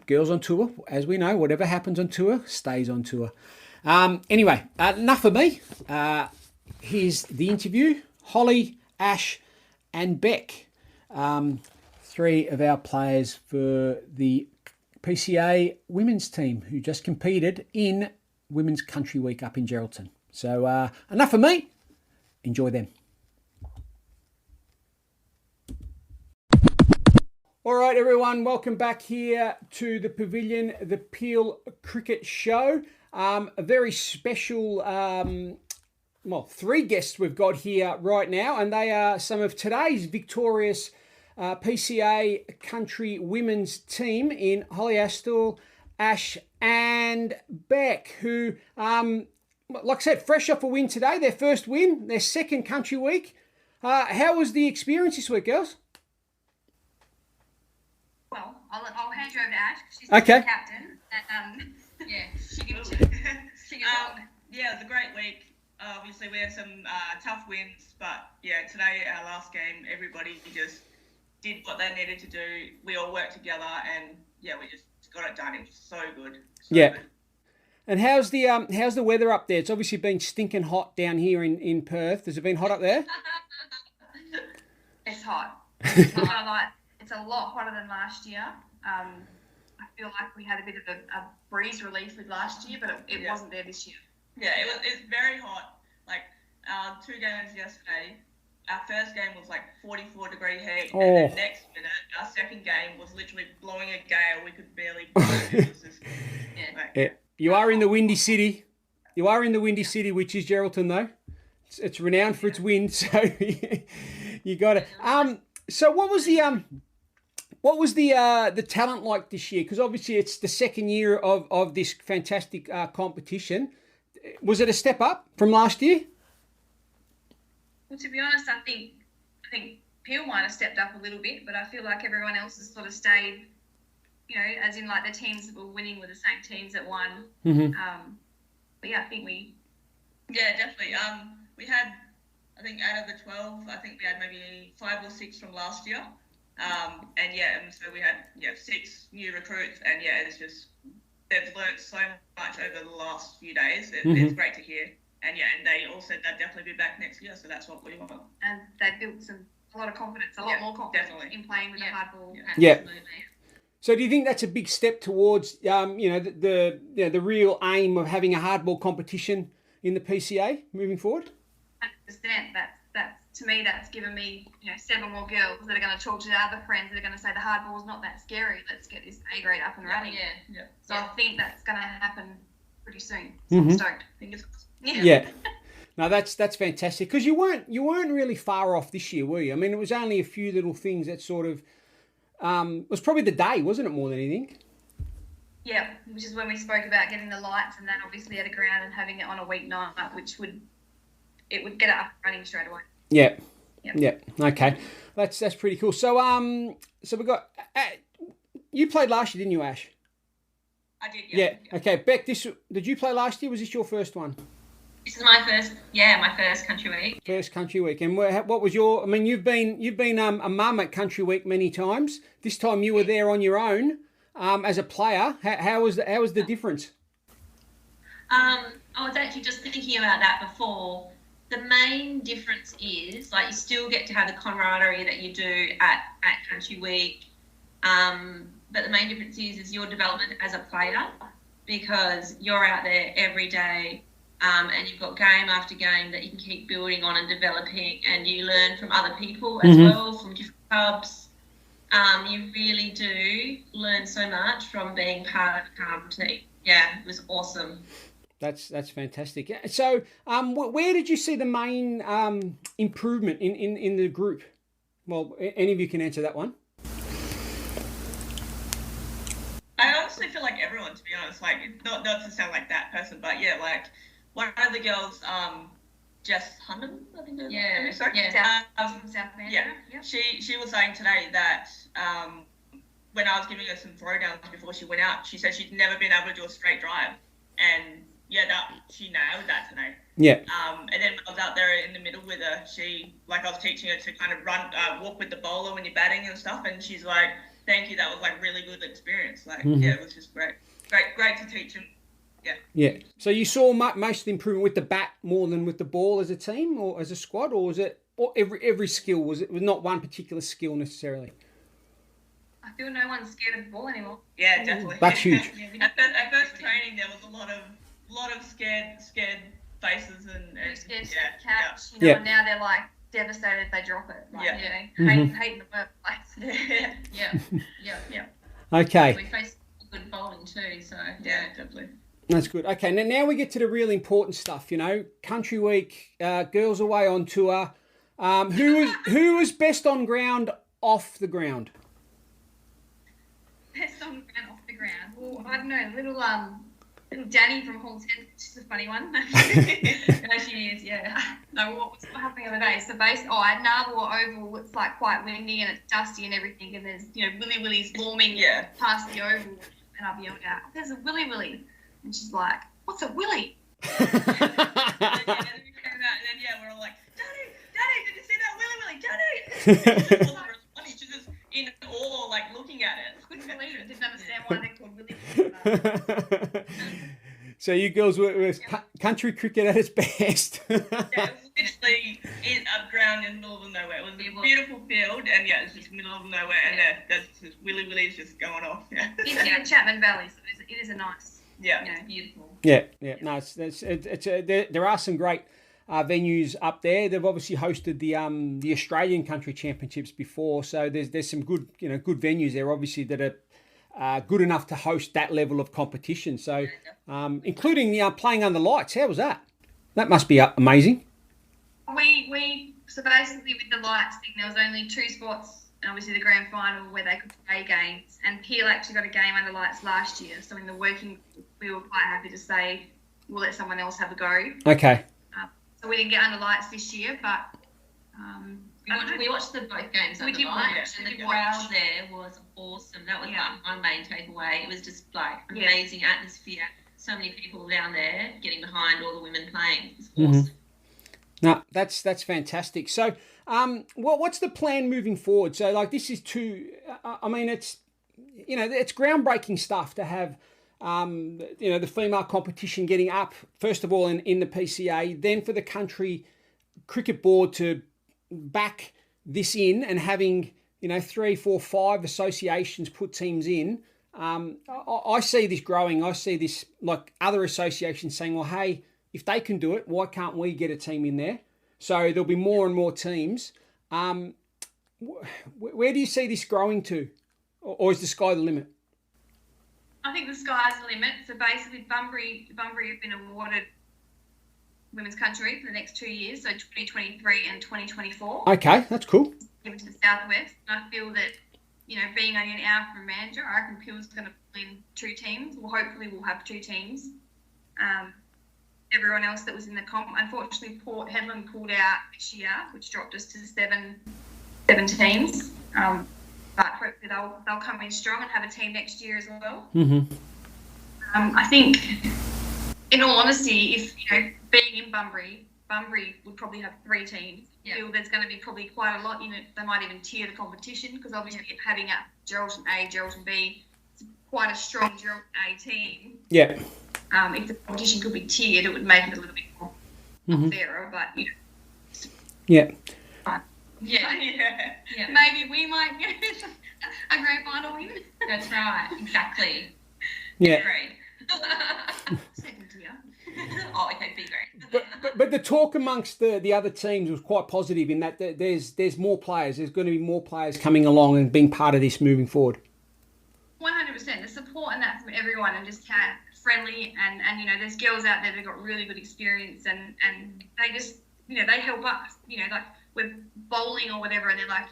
girls on tour, as we know, whatever happens on tour stays on tour. Anyway, enough of me. Here's the interview. Holly, Ash, and Beck, 3 of our players for the PCA women's team who just competed in Women's Country Week up in Geraldton. So enough of me. Enjoy them. All right, everyone, welcome back here to the Pavilion, the Peel Cricket Show. A very special, three guests we've got here right now, and they are some of today's victorious PCA Country Women's team in Holly Astle, Ash and Beck, who, like I said, fresh off a win today, their first win, their second Country Week. How was the experience this week, girls? Well, I'll hand you over to Ash. She's Okay. the captain. And, she can Yeah, it was a great week. Obviously, we had some tough wins, but yeah, today, our last game, everybody just did what they needed to do. We all worked together, and yeah, we just got it done. It was so good. Good. And how's the weather up there? It's obviously been stinking hot down here in Perth. Has it been hot up there? it's hot. It's a lot hotter than last year. I feel like we had a bit of a breeze relief with last year, but it wasn't there this year. Yeah, it's very hot. Like, 2 games yesterday, our first game was like 44-degree heat, and then next minute, our second game was literally blowing a gale. We could barely breathe. It was just, You are in the Windy City. You are in the Windy City, which is Geraldton, though. It's renowned for its wind, so you got it. So what was the talent like this year? Because obviously it's the second year of this fantastic competition. Was it a step up from last year? Well, to be honest, I think Peel might have stepped up a little bit, but I feel like everyone else has sort of stayed, as in like the teams that were winning were the same teams that won. Mm-hmm. But yeah, I think we... Yeah, definitely. We had, I think out of the 12, I think we had maybe 5 or 6 from last year. And so we had 6 new recruits, and it's just they've learned so much over the last few days. It's great to hear, and they all said they'd definitely be back next year, so that's what we want. And they built a lot of confidence, a lot more confidence definitely in playing with the hard ball. Yeah. So do you think that's a big step towards the real aim of having a hardball competition in the PCA moving forward? 100%. That's to me, that's given me 7 more girls that are going to talk to their other friends that are going to say the hardball's not that scary. Let's get this A grade up and running. Yeah. So I think that's going to happen pretty soon. So I'm stoked. Yeah. No, that's fantastic, because you weren't really far off this year, were you? I mean, it was only a few little things that sort of was probably the day, wasn't it, more than anything? Yeah, which is when we spoke about getting the lights and then obviously at a ground and having it on a weeknight, which would get it up and running straight away. Yeah. Okay, that's pretty cool. So so we got you played last year, didn't you, Ash? I did. Yeah. Okay, Beck, did you play last year? Was this your first one? This is my first Country Week. First Country Week, and what was your? I mean, you've been a mum at Country Week many times. This time you were there on your own as a player. How was the difference? I was actually just thinking about that before. The main difference is, like, you still get to have the camaraderie that you do at Country Week, but the main difference is your development as a player, because you're out there every day, and you've got game after game that you can keep building on and developing, and you learn from other people as well, from different clubs. You really do learn so much from being part of the club team. Yeah, it was awesome. That's fantastic. So, where did you see the main improvement in the group? Well, any of you can answer that one. I honestly feel like everyone, to be honest, like, not to sound like that person, but yeah, like, one of the girls, Jess Hundham, I think. From South America. Yeah. She was saying today that when I was giving her some throwdowns before she went out, she said she'd never been able to do a straight drive, and she nailed that today. Yeah. And then when I was out there in the middle with her, I was teaching her to kind of walk with the bowler when you're batting and stuff, and she's like, "Thank you, that was like really good experience." Like, it was just great to teach him. Yeah. So you saw most of the improvement with the bat more than with the ball as a team or as a squad, or was it every skill? Was it not one particular skill necessarily? I I feel no one's scared of the ball anymore. Yeah, definitely. That's huge. At first training, there was a lot of scared faces and Scared to yeah, catch, Yeah. and now they're like devastated if they drop it. Like, Yeah. Hating the workplace. Yeah. Okay. We face good bowling too, so yeah, definitely. That's good. Okay, now we get to the really important stuff. Country Week, girls away on tour. Who was best on ground, off the ground? Best on ground, off the ground. Well, I don't know, little Danny from Hall 10, she's a funny one. no, she is, yeah. No, what happened the other day? So at Narwhal Oval, it's like quite windy and it's dusty and everything, and there's Willy's warming past the oval, and I've yelled out, "There's a Willy," and she's like, "What's a Willy?" And then we're all like, Daddy, did you see that Willy? Daddy! She's just in awe, like looking at it. Couldn't believe it. Didn't understand why they're called Willy. So you girls were country cricket at its best. Yeah, it was literally in a ground in the middle of nowhere. It was a beautiful field, and it's just middle of nowhere, and there's just Willy's just going off. Yeah. It's in Chapman Valley, so it is a nice, beautiful. Yeah. No, there are some great venues up there. They've obviously hosted the Australian Country Championships before, so there's some good good venues there, obviously, that are good enough to host that level of competition. So, including playing under lights. How was that? That must be amazing. So basically with the lights thing, there was only 2 spots, and obviously the grand final where they could play games. And Peel actually got a game under lights last year, so in the working, we were quite happy to say we'll let someone else have a go. Okay. So we didn't get under lights this year, but we watched both games under lights, and the crowd there was awesome. That was my main takeaway. It was just like amazing atmosphere. So many people down there getting behind all the women playing. It was awesome. No, that's fantastic. So, what's the plan moving forward? So, like, this is it's it's groundbreaking stuff to have. The female competition getting up, first of all, in the PCA, then for the country cricket board to back this in and having, 3, 4, 5 associations put teams in. I see this growing. I see this like other associations saying, well, hey, if they can do it, why can't we get a team in there? So there'll be more and more teams. Where do you see this growing to? Or is the sky the limit? I think the sky's the limit. So basically, Bunbury have been awarded Women's Country for the next 2 years, so 2023 and 2024. Okay, that's cool. Given to the Southwest. And I feel that, being only an hour from Mandurah, I reckon Peel's going to pull in 2 teams. Well, hopefully we'll have 2 teams. Everyone else that was in the comp, unfortunately, Port Hedland pulled out this year, which dropped us to 7 teams. But hopefully they'll come in strong and have a team next year as well. Mm-hmm. I think, in all honesty, if being in Bunbury would probably have 3 teams. I feel there's going to be probably quite a lot in it. They might even tier the competition because obviously having a Geraldton A, Geraldton B, it's quite a strong Geraldton A team. Yeah. If the competition could be tiered, it would make it a little bit more fairer. But Yeah. Yeah. Maybe we might get a grand final win. That's right. Exactly. Yeah. Great. Second tier. Oh, okay, be great. But the talk amongst the other teams was quite positive in that there's more players. There's going to be more players coming along and being part of this moving forward. 100%. The support and that from everyone, and just friendly and there's girls out there that got really good experience and they just they help us. Like we're bowling or whatever, and they're like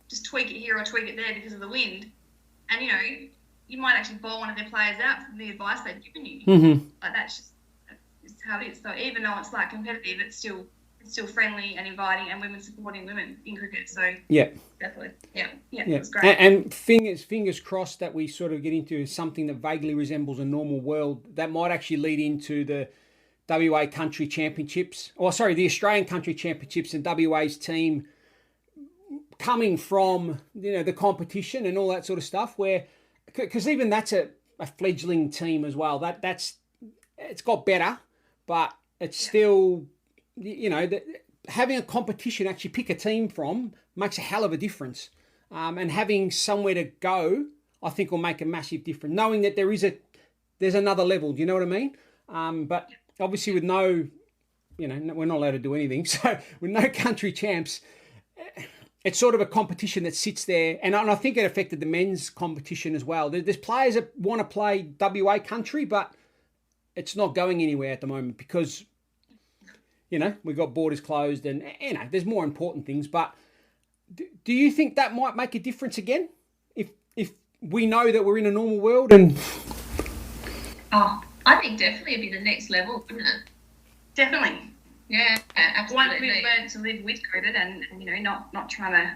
just tweak it here or tweak it there because of the wind, and you might actually bowl one of their players out from the advice they've given you. Mm-hmm. Like that's just how it is. So even though it's like competitive, it's still friendly and inviting, and women supporting women in cricket. So yeah, definitely, yeah. It's great. And fingers crossed that we sort of get into something that vaguely resembles a normal world that might actually lead into the WA Country Championships, the Australian Country Championships, and WA's team coming from the competition and all that sort of stuff. Where because even that's a fledgling team as well. It's got better, but it's still having a competition actually pick a team from makes a hell of a difference. and having somewhere to go, I think will make a massive difference. Knowing that there's another level. Do you know what I mean? But obviously with no, we're not allowed to do anything. So with no country champs, it's sort of a competition that sits there. And I think it affected the men's competition as well. There's players that want to play WA country, but it's not going anywhere at the moment because, we've got borders closed and, there's more important things. But do you think that might make a difference again? If we know that we're in a normal world and... Oh, I think definitely it'd be the next level, wouldn't it? Definitely. Yeah, absolutely. Once we've learned to live with COVID and not trying to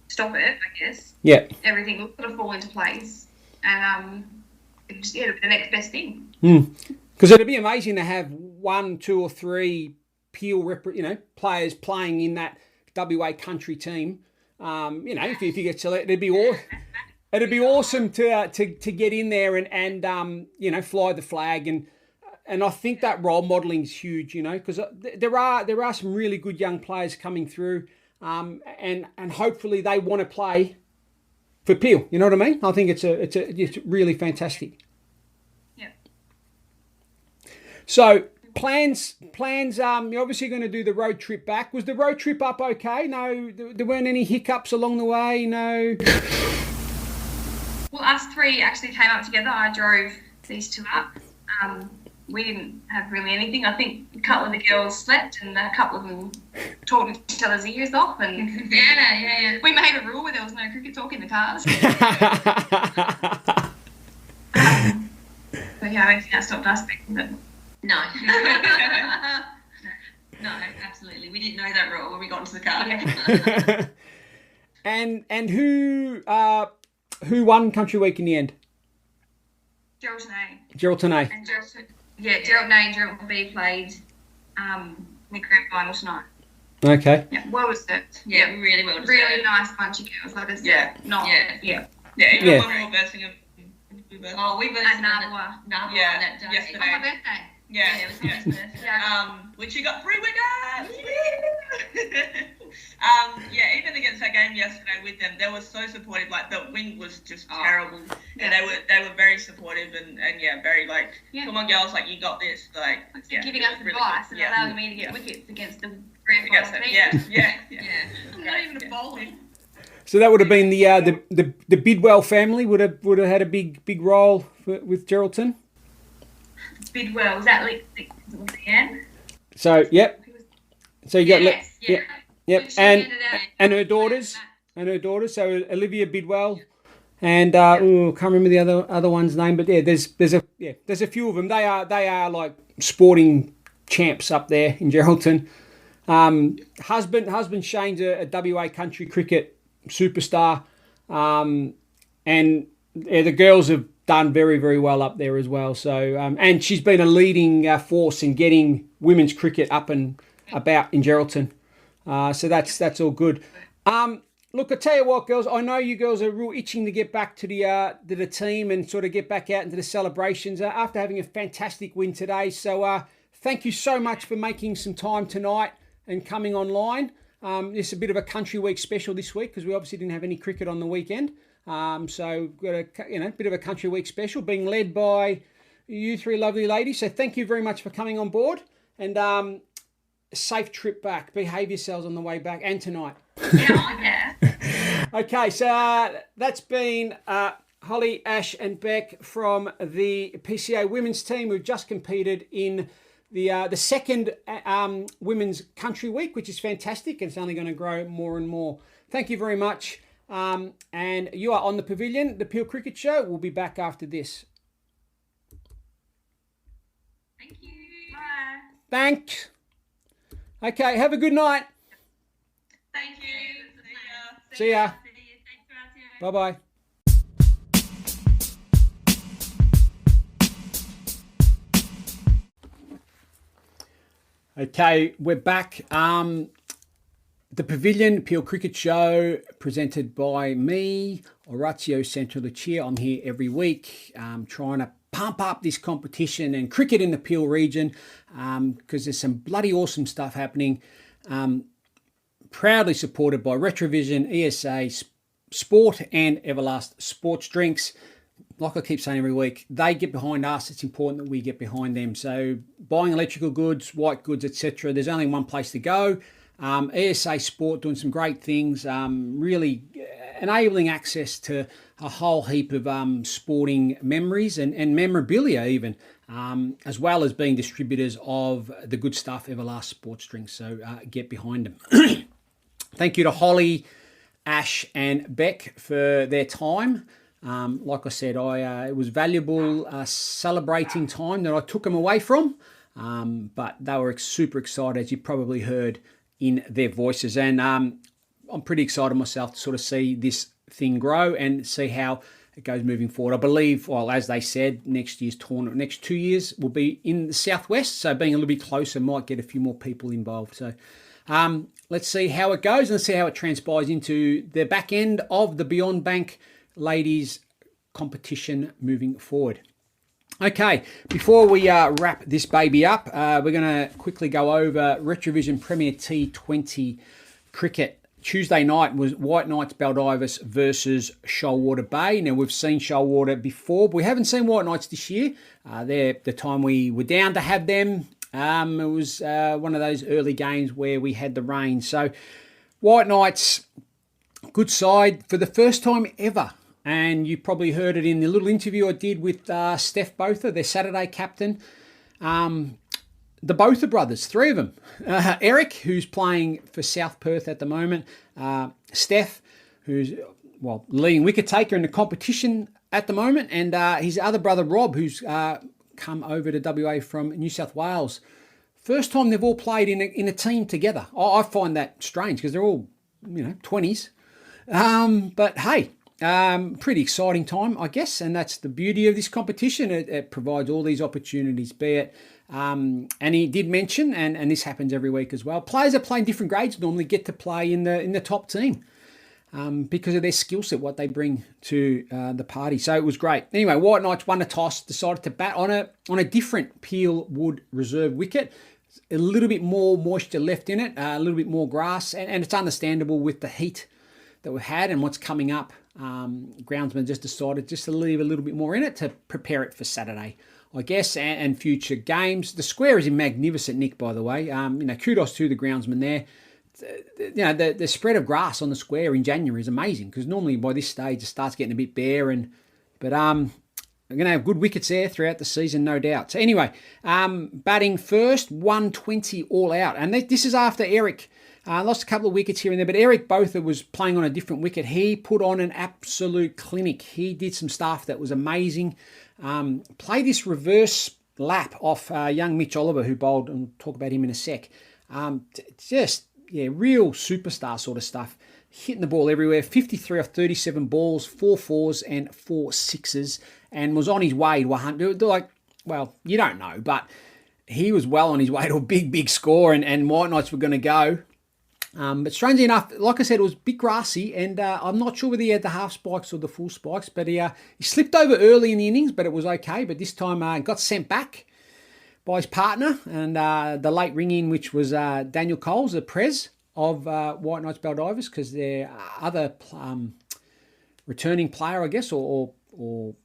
stop it, I guess. Yeah. Everything will sort of fall into place, and it'll be the next best thing. Because it'd be amazing to have 1, 2, or 3 Peel players playing in that WA country team. If you get selected, it'd be awesome. It'd be awesome to get in there and fly the flag and I think that role modelling is huge, because there are some really good young players coming through, and hopefully they want to play for Peel. You know what I mean? I think it's really fantastic. Yeah. So plans. You're obviously going to do the road trip back. Was the road trip up okay? No, there weren't any hiccups along the way. No. Well, us 3 actually came up together. I drove these 2 up. We didn't have really anything. I think a couple of the girls slept and a couple of them talked each other's ears off. And yeah. We made a rule where there was no cricket talk in the cars. But yeah, I don't think that stopped us. But... No. No, absolutely. We didn't know that rule when we got into the car. Yeah. And who won Country Week in the end? Geraldton A. Geraldton A. And Geraldton A and Geraldton B played in the grand final tonight. Okay. Yeah, well deserved. Yeah, really well deserved. Really nice bunch of girls. Like I said, Yeah. Yeah. Even when we were versing of... Oh, we versed At Narwa. Narwa Yeah, that day. yesterday. On my birthday. Yeah, it was my birthday. Yeah. Which you got 3 wickets. Even against that game yesterday with them, they were so supportive. Like the wind was just terrible, and they were very supportive and very like, come on girls, like you got this. Like Giving us really advice good. and allowing me to get wickets against the grand final team. Yeah. Not even a bowler. So that would have been the Bidwell family would have had a big role with Geraldton. Bidwell, was that Leanne? So yep. So you got Yes, yep, She and ended up- her daughters. So Olivia Bidwell, and can't remember the other one's name, but there's a few of them. They are like sporting champs up there in Geraldton. Husband Shane's a WA country cricket superstar, and the girls have done very, very well up there as well. So and she's been a leading force in getting women's cricket up and about in Geraldton. So that's all good. Look, I tell you what, girls, I know you girls are real itching to get back to the team and sort of get back out into the celebrations after having a fantastic win today. So thank you so much for making some time tonight and coming online. It's a bit of a country week special this week because we obviously didn't have any cricket on the weekend. So we've got a bit of a country week special being led by you 3 lovely ladies. So thank you very much for coming on board, and safe trip back. Behave yourselves on the way back and tonight. Yeah. Okay, so that's been Holly, Ash and Beck from the PCA women's team who've just competed in the second Women's Country Week, which is fantastic. It's only going to grow more and more. Thank you very much. And you are on the Pavilion, the Peel Cricket Show. We'll be back after this. Thank you. Bye. Thanks. Okay, have a good night. Thank you. See ya. Thanks for asking. Bye-bye. Okay, we're back. The Pavilion Peel Cricket Show, presented by me, Orazio Santalucia. I'm here every week trying to pump up this competition and cricket in the Peel region because there's some bloody awesome stuff happening. Proudly supported by Retrovision, ESA, Sport and Everlast Sports Drinks. Like I keep saying every week, they get behind us. It's important that we get behind them. So buying electrical goods, white goods, etc. There's only one place to go. ESA Sport doing some great things, really enabling access to a whole heap of sporting memories and memorabilia even, as well as being distributors of the good stuff, Everlast Sports Drinks. So get behind them. Thank you to Holly, Ash and Beck for their time. Like I said, it was valuable celebrating time that I took them away from, but they were super excited, as you probably heard in their voices. And I'm pretty excited myself to sort of see this thing grow and see how it goes moving forward. I believe, well, as they said, next year's tournament, next 2 years will be in the southwest, so being a little bit closer might get a few more people involved. So let's see how it goes and let's see how it transpires into the back end of the Beyond Bank ladies competition moving forward. Okay, before we wrap this baby up, we're going to quickly go over Retrovision Premier T20 cricket. Tuesday night was White Knights Baldivis versus Shoalwater Bay. Now, we've seen Shoalwater before, but we haven't seen White Knights this year. The time we were down to have them, it was one of those early games where we had the rain. So White Knights, good side for the first time ever. And you probably heard it in the little interview I did with Steph Botha, their Saturday captain. The Botha brothers, three of them. Eric, who's playing for South Perth at the moment. Steph, who's, leading wicket taker in the competition at the moment. And his other brother, Rob, who's come over to WA from New South Wales. First time they've all played in a team together. I find that strange because they're all, 20s. But hey, pretty exciting time, I guess, and that's the beauty of this competition. It provides all these opportunities, be it, and he did mention, and this happens every week as well, players that play in different grades normally get to play in the top team because of their skill set, what they bring to the party. So it was great. Anyway, White Knights won a toss, decided to bat on a different Peel Wood reserve wicket. A little bit more moisture left in it, a little bit more grass, and it's understandable with the heat that we've had and what's coming up. Groundsman just decided just to leave a little bit more in it to prepare it for Saturday, I guess, and future games. The square is in magnificent nick, by the way. Kudos to the groundsman there. The spread of grass on the square in January is amazing because normally by this stage it starts getting a bit bare, but I'm going to have good wickets there throughout the season, no doubt. So anyway, batting first, 120 all out, and this is after Eric. Lost a couple of wickets here and there, but Eric Botha was playing on a different wicket. He put on an absolute clinic. He did some stuff that was amazing. Played this reverse lap off young Mitch Oliver, who bowled, and we'll talk about him in a sec. Real superstar sort of stuff. Hitting the ball everywhere. 53 off 37 balls, 4 fours and 4 sixes, and was on his way to 100. You don't know, but he was well on his way to a big score, and White Knights were going to go. But strangely enough, like I said, it was a bit grassy, and I'm not sure whether he had the half spikes or the full spikes, but he slipped over early in the innings, but it was okay. But this time got sent back by his partner, and the late ring-in, which was Daniel Coles, the Prez of White Knights Baldivis, because their other returning player, I guess, or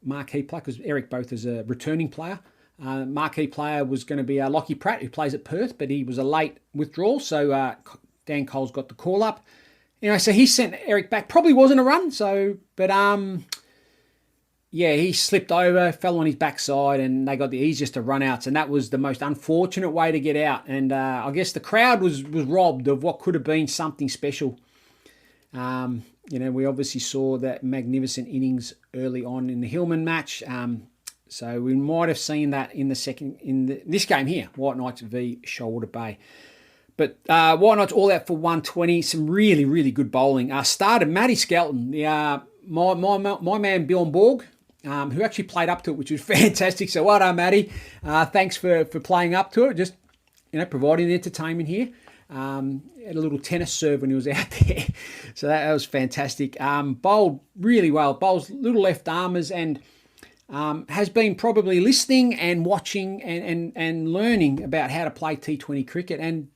marquee player, because Eric Botha is a returning player. Marquee player was going to be Lockie Pratt, who plays at Perth, but he was a late withdrawal, so Dan Cole's got the call up. So he sent Eric back. Probably wasn't a run, he slipped over, fell on his backside, and they got the easiest of run-outs, and that was the most unfortunate way to get out. And I guess the crowd was robbed of what could have been something special. We obviously saw that magnificent innings early on in the Hillman match. So we might have seen that in this game here, White Knights v Shoalwater Bay. But White Knights all out for 120. Some really, really good bowling. Started Matty Skelton, my man Bjorn Borg, who actually played up to it, which was fantastic. So well done, Matty. Thanks for playing up to it. Just providing the entertainment here. Had a little tennis serve when he was out there, so that was fantastic. Bowled really well. Bowls little left armers and has been probably listening and watching and learning about how to play T20 cricket. And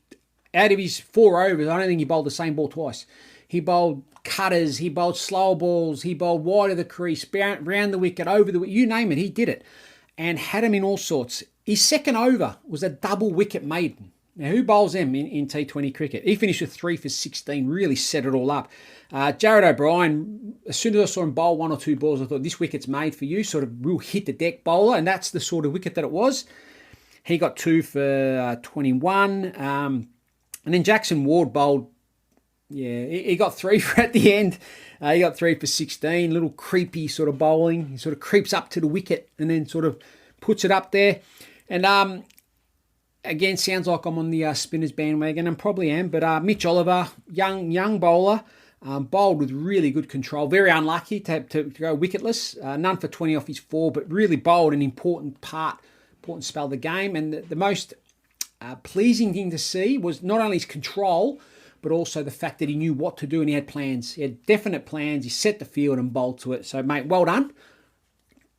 out of his 4 overs, I don't think he bowled the same ball twice. He bowled cutters, he bowled slow balls, he bowled wide of the crease, round the wicket, over the wicket, you name it, he did it. And had him in all sorts. His second over was a double wicket maiden. Now, who bowls them in T20 cricket? He finished with 3 for 16, really set it all up. Jared O'Brien, as soon as I saw him bowl 1 or 2 balls, I thought, this wicket's made for you, sort of real hit the deck bowler, and that's the sort of wicket that it was. He got 2 for 21. And then Jackson Ward bowled, he got 3 for at the end. He got 3 for 16, little creepy sort of bowling. He sort of creeps up to the wicket and then sort of puts it up there. And again, sounds like I'm on the spinners bandwagon, and probably am, but Mitch Oliver, young bowler, bowled with really good control. Very unlucky to go wicketless. None for 20 off his 4, but really bowled an important spell of the game. And the most pleasing thing to see was not only his control, but also the fact that he knew what to do and he had plans. He had definite plans. He set the field and bowled to it. So, mate, well done.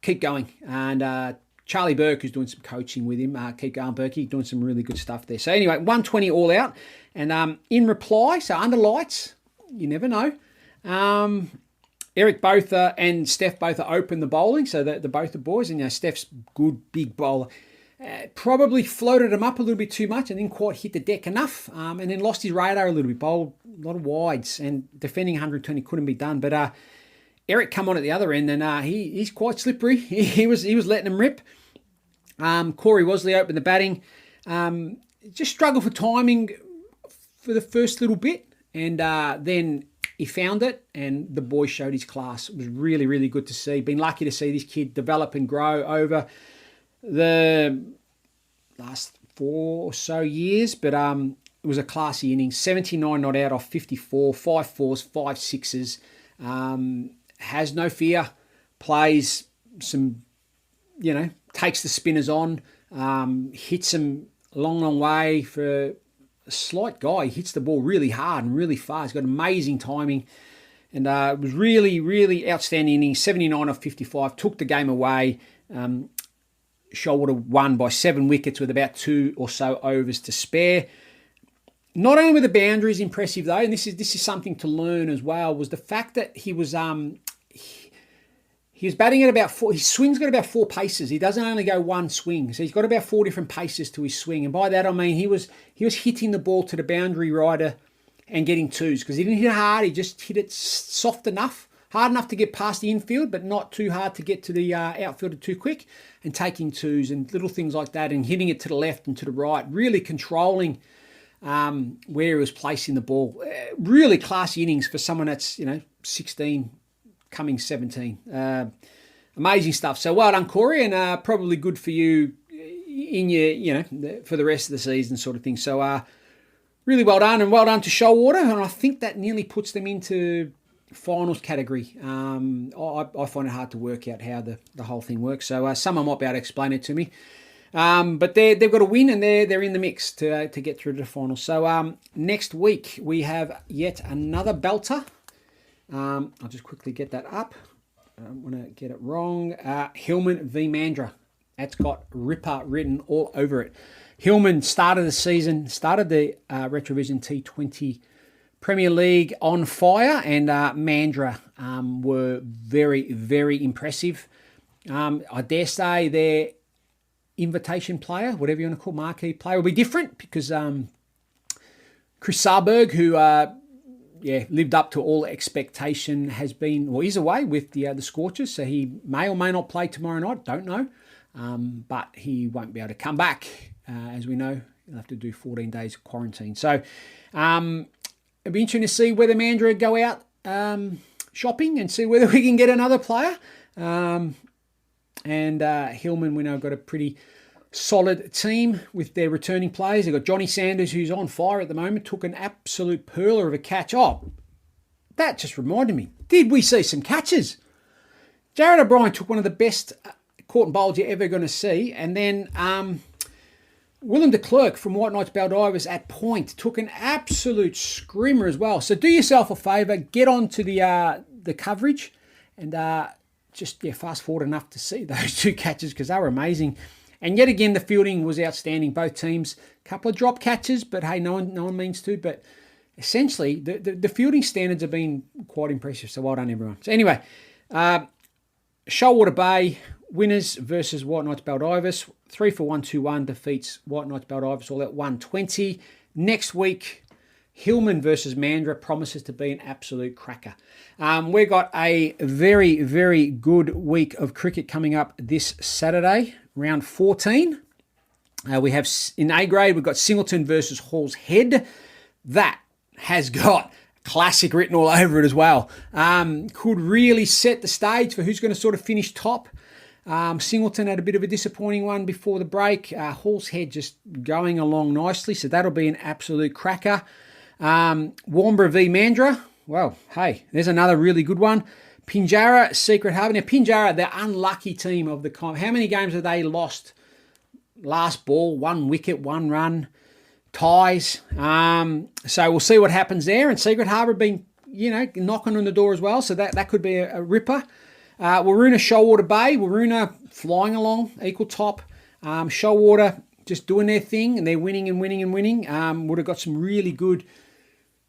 Keep going. And Charlie Burke, who's doing some coaching with him, keep going, Burkey, doing some really good stuff there. So, anyway, 120 all out. And in reply, so under lights, you never know. Eric Botha and Steph Botha opened the bowling, so the both the boys. And, Steph's good, big bowler. Probably floated him up a little bit too much and didn't quite hit the deck enough, and then lost his radar a little bit. Bowled a lot of wides, and defending 120 couldn't be done. But Eric come on at the other end, and he's quite slippery. He was letting him rip. Corey Wasley opened the batting. Just struggled for timing for the first little bit, and then he found it, and the boy showed his class. It was really, really good to see. Been lucky to see this kid develop and grow over the last 4 or so years, but it was a classy innings. 79 not out off 54, 5 fours, 5 sixes. Has no fear, plays some, takes the spinners on, hits them a long way. For a slight guy, he hits the ball really hard and really far. He's got amazing timing, and it was really, really outstanding innings. 79 off 55, took the game away. Shoalwater won by 7 wickets with about 2 or so overs to spare. Not only were the boundaries impressive though, and this is something to learn as well, was the fact that he was batting at about 4. His swing's got about 4 paces. He doesn't only go one swing, so he's got about 4 different paces to his swing. And by that I mean he was hitting the ball to the boundary rider and getting 2s, because he didn't hit it hard. He just hit it soft enough. Hard enough to get past the infield, but not too hard to get to the outfielder too quick, and taking 2s and little things like that, and hitting it to the left and to the right, really controlling where he was placing the ball. Really classy innings for someone that's 16 coming 17. Amazing stuff. So well done, Corey, and probably good for you in your for the rest of the season sort of thing. So really well done, and well done to Shoalwater, and I think that nearly puts them into finals category. I find it hard to work out how the whole thing works, so someone might be able to explain it to me. But they've got a win, and they're in the mix to get through to the finals. So next week we have yet another belter. I'll just quickly get that up. I don't want to get it wrong. Hillman v Mandra. That's got Ripper written all over it. Hillman started the Retrovision T20 Premier League on fire, and Mandra were very, very impressive. I dare say their invitation player, whatever you want to call marquee player, will be different, because Chris Sarberg, who lived up to all expectation, is away with the Scorchers, so he may or may not play tomorrow night, don't know, but he won't be able to come back, as we know. He'll have to do 14 days of quarantine. So it'll be interesting to see whether Mandra go out shopping and see whether we can get another player. And Hillman, we know, got a pretty solid team with their returning players. They've got Johnny Sanders, who's on fire at the moment, took an absolute perler of a catch. Oh, that just reminded me. Did we see some catches? Jared O'Brien took one of the best caught and bowls you're ever going to see. And then Willem de Klerk from White Knights Baldivis at point took an absolute screamer as well. So do yourself a favour, get on to the coverage, and just fast forward enough to see those 2 catches, because they were amazing. And yet again, the fielding was outstanding. Both teams couple of drop catches, but hey, no one means to. But essentially, the fielding standards have been quite impressive. So well done, everyone. So anyway, Shoalwater Bay winners versus White Knights Baldivis. 3-for-1-2-1 defeats White Knights Baldivis all at 120. Next week, Hillman versus Mandurah promises to be an absolute cracker. We've got a very, very good week of cricket coming up this Saturday, round 14. We have in A grade, we've got Singleton versus Hall's Head. That has got classic written all over it as well. Could really set the stage for who's going to sort of finish top. Singleton had a bit of a disappointing one before the break. Hall's Head just going along nicely, so that'll be an absolute cracker. Warnbro v Mandurah. Well, hey, there's another really good one. Pinjarra, Secret Harbour. Now, Pinjarra, the unlucky team of the comp. How many games have they lost? Last ball, 1 wicket, 1 run, ties. So we'll see what happens there. And Secret Harbour been, knocking on the door as well. So that could be a ripper. Waroona, Shoalwater Bay. Waroona flying along, equal top. Shoalwater just doing their thing, and they're winning and winning and winning. Would have got some really good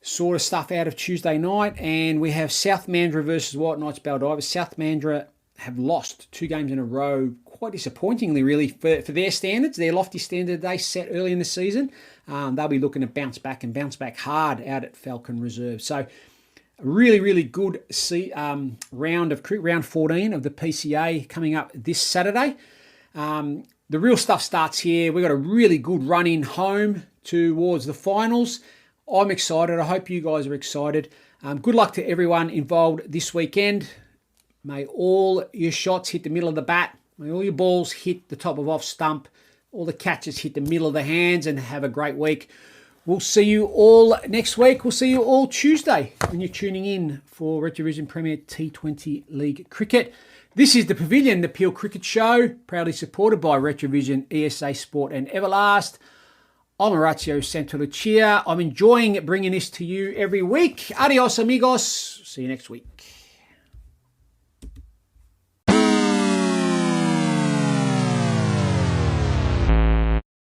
sort of stuff out of Tuesday night. And we have South Mandurah versus White Knights Baldivis. South Mandurah have lost 2 games in a row, quite disappointingly, really, for their standards, their lofty standard they set early in the season. They'll be looking to bounce back hard out at Falcon Reserve. So a really, really good round of cricket, round 14 of the PCA coming up this Saturday. The real stuff starts here. We've got a really good run in home towards the finals. I'm excited. I hope you guys are excited. Good luck to everyone involved this weekend. May all your shots hit the middle of the bat. May all your balls hit the top of off stump. All the catches hit the middle of the hands, and have a great week. We'll see you all next week. We'll see you all Tuesday when you're tuning in for Retrovision Premier T20 League Cricket. This is the Pavilion, the Peel Cricket Show, proudly supported by Retrovision, ESA Sport and Everlast. I'm Orazio Santolucia. I'm enjoying bringing this to you every week. Adios, amigos. See you next week.